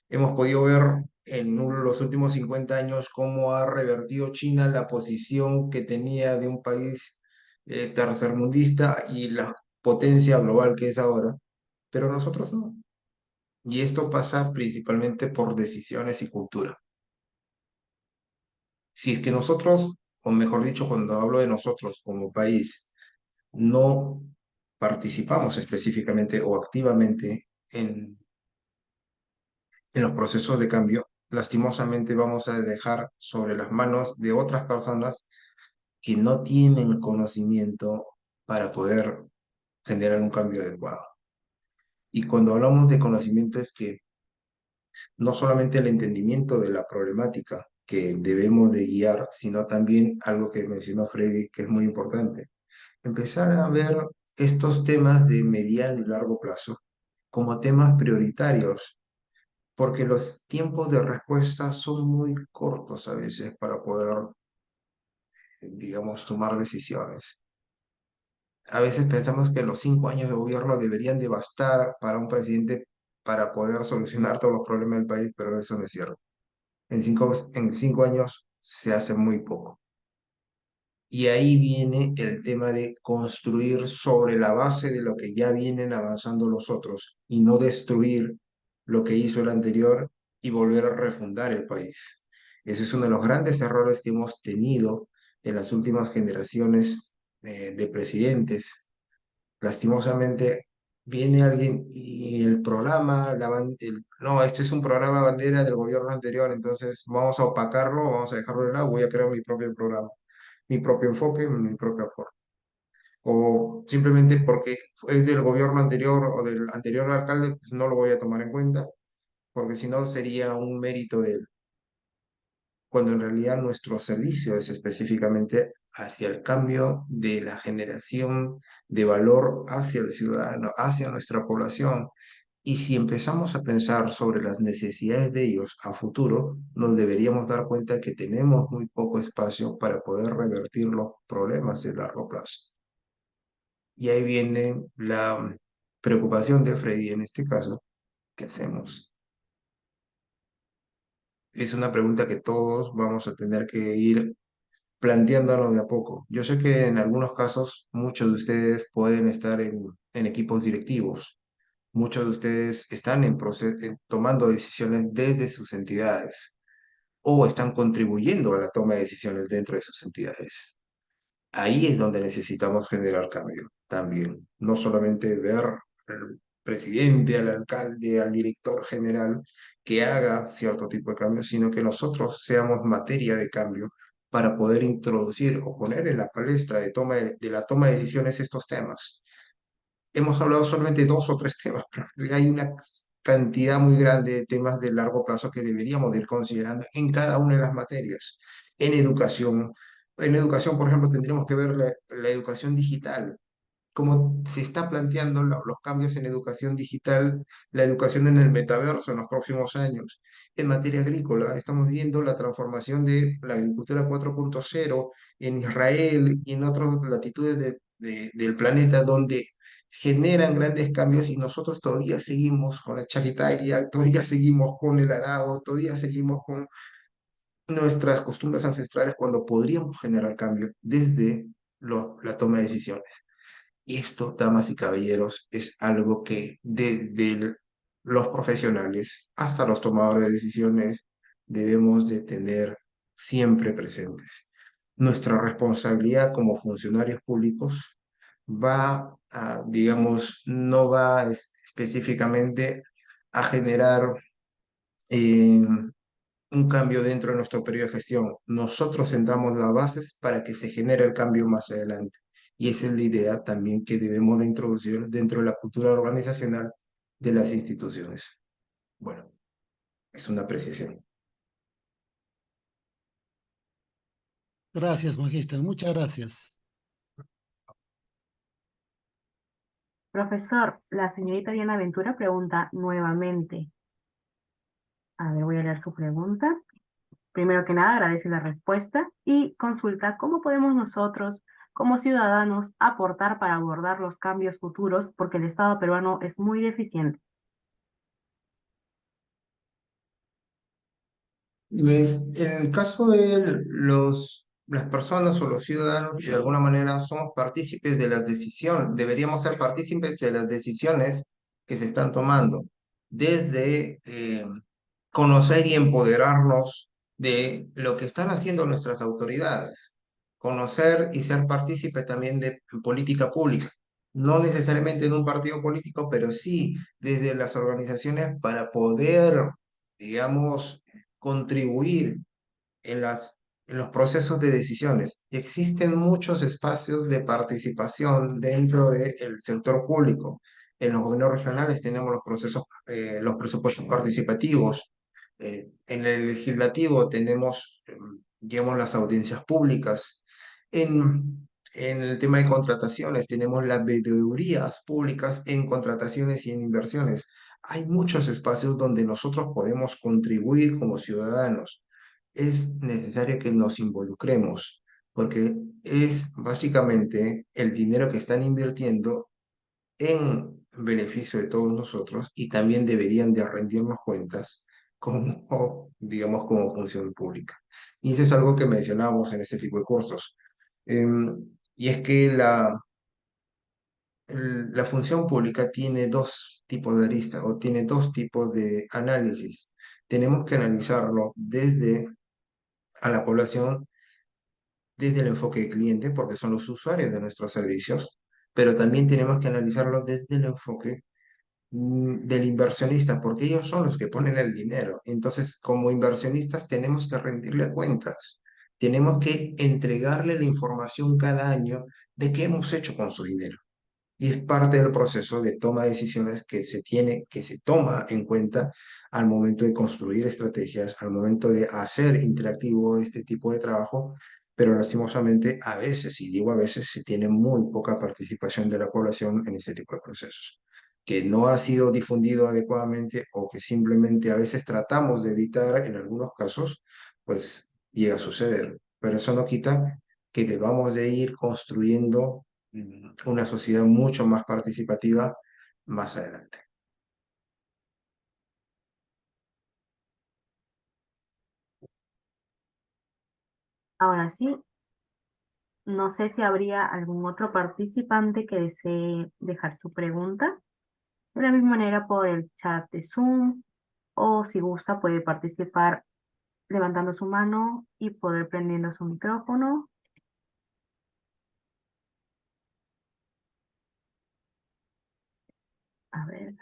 Hemos podido ver en los últimos 50 años cómo ha revertido China la posición que tenía de un país tercermundista y la potencia global que es ahora, pero nosotros no. Y esto pasa principalmente por decisiones y cultura. Si es que nosotros, o mejor dicho, cuando hablo de nosotros como país, no participamos específicamente o activamente en los procesos de cambio, lastimosamente vamos a dejar sobre las manos de otras personas que no tienen conocimiento para poder generar un cambio adecuado. Y cuando hablamos de conocimiento es que no solamente el entendimiento de la problemática que debemos de guiar, sino también algo que mencionó Freddy, que es muy importante, empezar a ver estos temas de mediano y largo plazo como temas prioritarios, porque los tiempos de respuesta son muy cortos a veces para poder, digamos, tomar decisiones. A veces pensamos que los 5 años de gobierno deberían de bastar para un presidente para poder solucionar todos los problemas del país, pero eso no es cierto. En cinco años se hace muy poco. Y ahí viene el tema de construir sobre la base de lo que ya vienen avanzando los otros y no destruir lo que hizo el anterior y volver a refundar el país. Ese es uno de los grandes errores que hemos tenido en las últimas generaciones de presidentes. Lastimosamente, viene alguien y el programa, no, este es un programa bandera del gobierno anterior, entonces vamos a opacarlo, vamos a dejarlo de lado, voy a crear mi propio programa, mi propio enfoque, mi propia forma. O simplemente porque es del gobierno anterior o del anterior alcalde, pues no lo voy a tomar en cuenta, porque si no sería un mérito de él, cuando en realidad nuestro servicio es específicamente hacia el cambio de la generación de valor hacia el ciudadano, hacia nuestra población. Y si empezamos a pensar sobre las necesidades de ellos a futuro, nos deberíamos dar cuenta que tenemos muy poco espacio para poder revertir los problemas de largo plazo. Y ahí viene preocupación de Freddy en este caso, ¿qué hacemos? Es una pregunta que todos vamos a tener que ir planteándonos de a poco. Yo sé que en algunos casos muchos de ustedes pueden estar en equipos directivos, muchos de ustedes están tomando decisiones desde sus entidades o están contribuyendo a la toma de decisiones dentro de sus entidades. Ahí es donde necesitamos generar cambio también, no solamente ver al presidente, al alcalde, al director general que haga cierto tipo de cambio, sino que nosotros seamos materia de cambio para poder introducir o poner en la palestra de la toma de decisiones estos temas. Hemos hablado solamente de dos o tres temas, pero hay una cantidad muy grande de temas de largo plazo que deberíamos de ir considerando en cada una de las materias. En educación, en educación, por ejemplo, tendríamos que ver la educación digital, cómo se está planteando los cambios en educación digital, la educación en el metaverso en los próximos años. En materia agrícola, estamos viendo la transformación de la agricultura 4.0 en Israel y en otras latitudes del planeta donde generan grandes cambios y nosotros todavía seguimos con la chaquetaria, todavía seguimos con el arado, todavía seguimos con nuestras costumbres ancestrales cuando podríamos generar cambio desde la toma de decisiones. Y esto, damas y caballeros, es algo que desde los profesionales hasta los tomadores de decisiones debemos de tener siempre presentes. Nuestra responsabilidad como funcionarios públicos va a, digamos, no va específicamente a generar eh, un cambio dentro de nuestro periodo de gestión. Nosotros sentamos las bases para que se genere el cambio más adelante. Y esa es la idea también que debemos de introducir dentro de la cultura organizacional de las instituciones. Bueno, es una apreciación. Gracias, magíster, muchas gracias. Profesor, la señorita Diana Ventura pregunta nuevamente. A ver, voy a leer su pregunta. Primero que nada, agradece la respuesta y consulta cómo podemos nosotros, como ciudadanos, aportar para abordar los cambios futuros, porque el Estado peruano es muy deficiente. En el caso de las personas o los ciudadanos, de alguna manera somos partícipes de las decisiones, deberíamos ser partícipes de las decisiones que se están tomando, desde conocer y empoderarnos de lo que están haciendo nuestras autoridades, conocer y ser partícipe también de política pública, no necesariamente en un partido político, pero sí desde las organizaciones para poder, digamos, contribuir en en los procesos de decisiones. Existen muchos espacios de participación dentro del sector público. En los gobiernos regionales tenemos los presupuestos participativos. En el legislativo tenemos, digamos, las audiencias públicas. En el tema de contrataciones tenemos las veedurías públicas en contrataciones y en inversiones. Hay muchos espacios donde nosotros podemos contribuir como ciudadanos. Es necesario que nos involucremos, porque es básicamente el dinero que están invirtiendo en beneficio de todos nosotros y también deberían de rendirnos cuentas como, digamos, como función pública. Y eso es algo que mencionamos en este tipo de cursos. Y es que la función pública tiene dos tipos de aristas o tiene dos tipos de análisis. Tenemos que analizarlo desde a la población desde el enfoque de cliente, porque son los usuarios de nuestros servicios, pero también tenemos que analizarlo desde el enfoque del inversionista, porque ellos son los que ponen el dinero. Entonces, como inversionistas, tenemos que rendirle cuentas. Tenemos que entregarle la información cada año de qué hemos hecho con su dinero. Y es parte del proceso de toma de decisiones que se toma en cuenta al momento de construir estrategias, al momento de hacer interactivo este tipo de trabajo, pero lastimosamente a veces, y digo a veces, se tiene muy poca participación de la población en este tipo de procesos, que no ha sido difundido adecuadamente o que simplemente a veces tratamos de evitar en algunos casos, pues llega a suceder. Pero eso no quita que debamos de ir construyendo una sociedad mucho más participativa, más adelante. Ahora sí, no sé si habría algún otro participante que desee dejar su pregunta. De la misma manera por el chat de Zoom o si gusta puede participar levantando su mano y poder prendiendo su micrófono. A ver.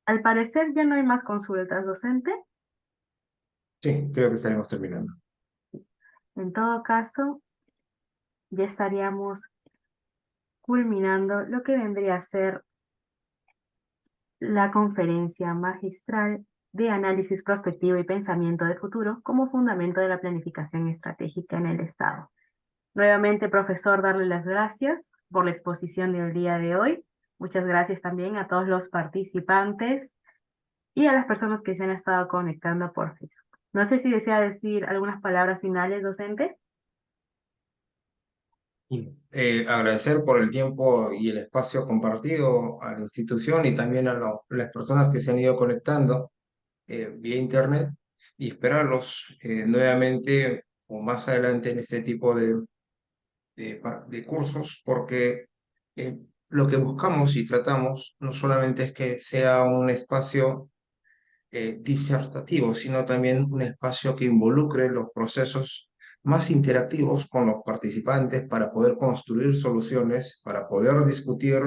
Al parecer ya no hay más consultas, docente. Sí, creo que estaremos terminando. En todo caso, ya estaríamos culminando lo que vendría a ser la conferencia magistral de análisis prospectivo y pensamiento de futuro como fundamento de la planificación estratégica en el Estado. Nuevamente, profesor, darle las gracias por la exposición del día de hoy. Muchas gracias también a todos los participantes y a las personas que se han estado conectando por Facebook. No sé si desea decir algunas palabras finales, docente. Agradecer por el tiempo y el espacio compartido a la institución y también a las personas que se han ido conectando vía internet y esperarlos nuevamente o más adelante en este tipo de cursos porque eh, lo que buscamos y tratamos no solamente es que sea un espacio disertativo, sino también un espacio que involucre los procesos más interactivos con los participantes para poder construir soluciones, para poder discutir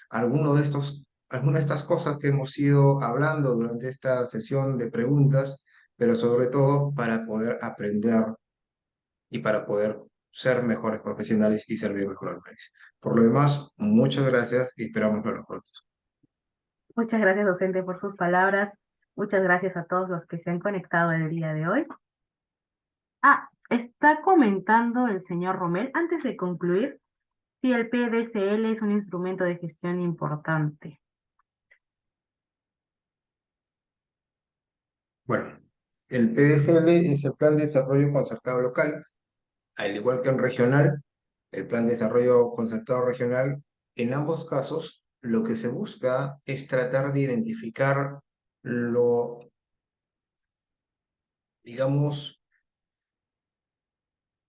algunas de estas cosas que hemos ido hablando durante esta sesión de preguntas, pero sobre todo para poder aprender y para poder ser mejores profesionales y servir mejor al país. Por lo demás, muchas gracias y esperamos verlos pronto. Muchas gracias, docente, por sus palabras. Muchas gracias a todos los que se han conectado el día de hoy. Está comentando el señor Romel, antes de concluir, si el PDCL es un instrumento de gestión importante. Bueno, el PDCL es el Plan de Desarrollo Concertado Local, al igual que en regional, el Plan de Desarrollo Concertado Regional, en ambos casos lo que se busca es tratar de identificar digamos,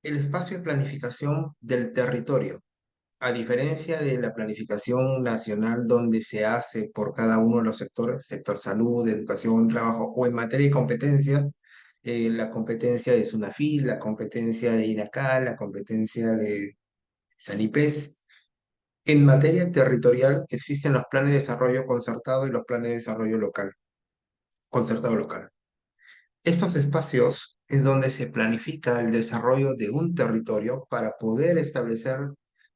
el espacio de planificación del territorio. A diferencia de la planificación nacional donde se hace por cada uno de los sectores, sector salud, educación, trabajo o en materia de competencia, la competencia de SUNAFIL, la competencia de INACAL, la competencia de SANIPES. En materia territorial existen los planes de desarrollo concertado y los planes de desarrollo local, concertado local. Estos espacios es donde se planifica el desarrollo de un territorio para poder establecer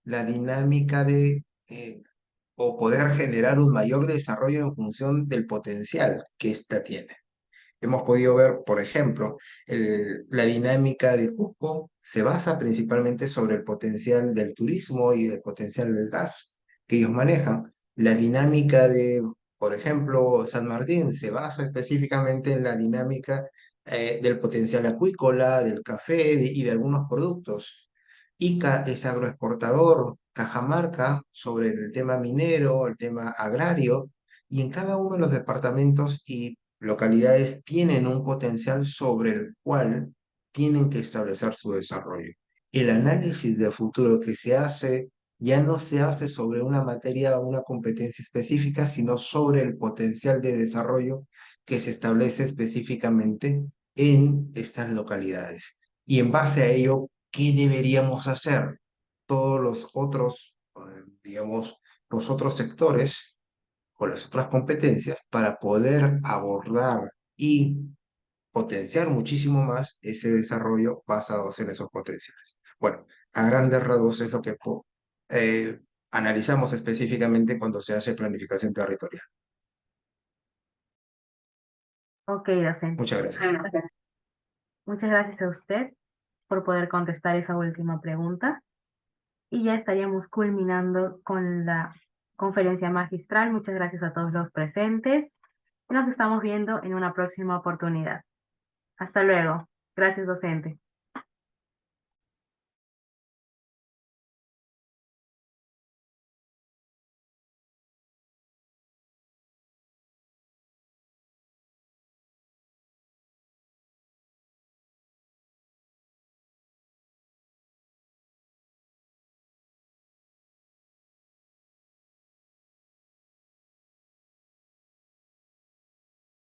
la dinámica o poder generar un mayor desarrollo en función del potencial que ésta tiene. Hemos podido ver, por ejemplo, la dinámica de Cusco se basa principalmente sobre el potencial del turismo y del potencial del gas que ellos manejan. La dinámica de, por ejemplo, San Martín se basa específicamente en la dinámica del potencial acuícola, del café y de algunos productos. Ica es agroexportador, Cajamarca sobre el tema minero, el tema agrario, y en cada uno de los departamentos y localidades tienen un potencial sobre el cual tienen que establecer su desarrollo. El análisis de futuro que se hace ya no se hace sobre una materia o una competencia específica, sino sobre el potencial de desarrollo que se establece específicamente en estas localidades. Y en base a ello, ¿qué deberíamos hacer? Todos los otros, digamos, los otros sectores o las otras competencias para poder abordar y potenciar muchísimo más ese desarrollo basados en esos potenciales. Bueno, a grandes rasgos es lo que eh, analizamos específicamente cuando se hace planificación territorial. Ok, docente. Muchas gracias. Muchas gracias a usted por poder contestar esa última pregunta. Y ya estaríamos culminando con la conferencia magistral. Muchas gracias a todos los presentes. Nos estamos viendo en una próxima oportunidad. Hasta luego. Gracias, docente.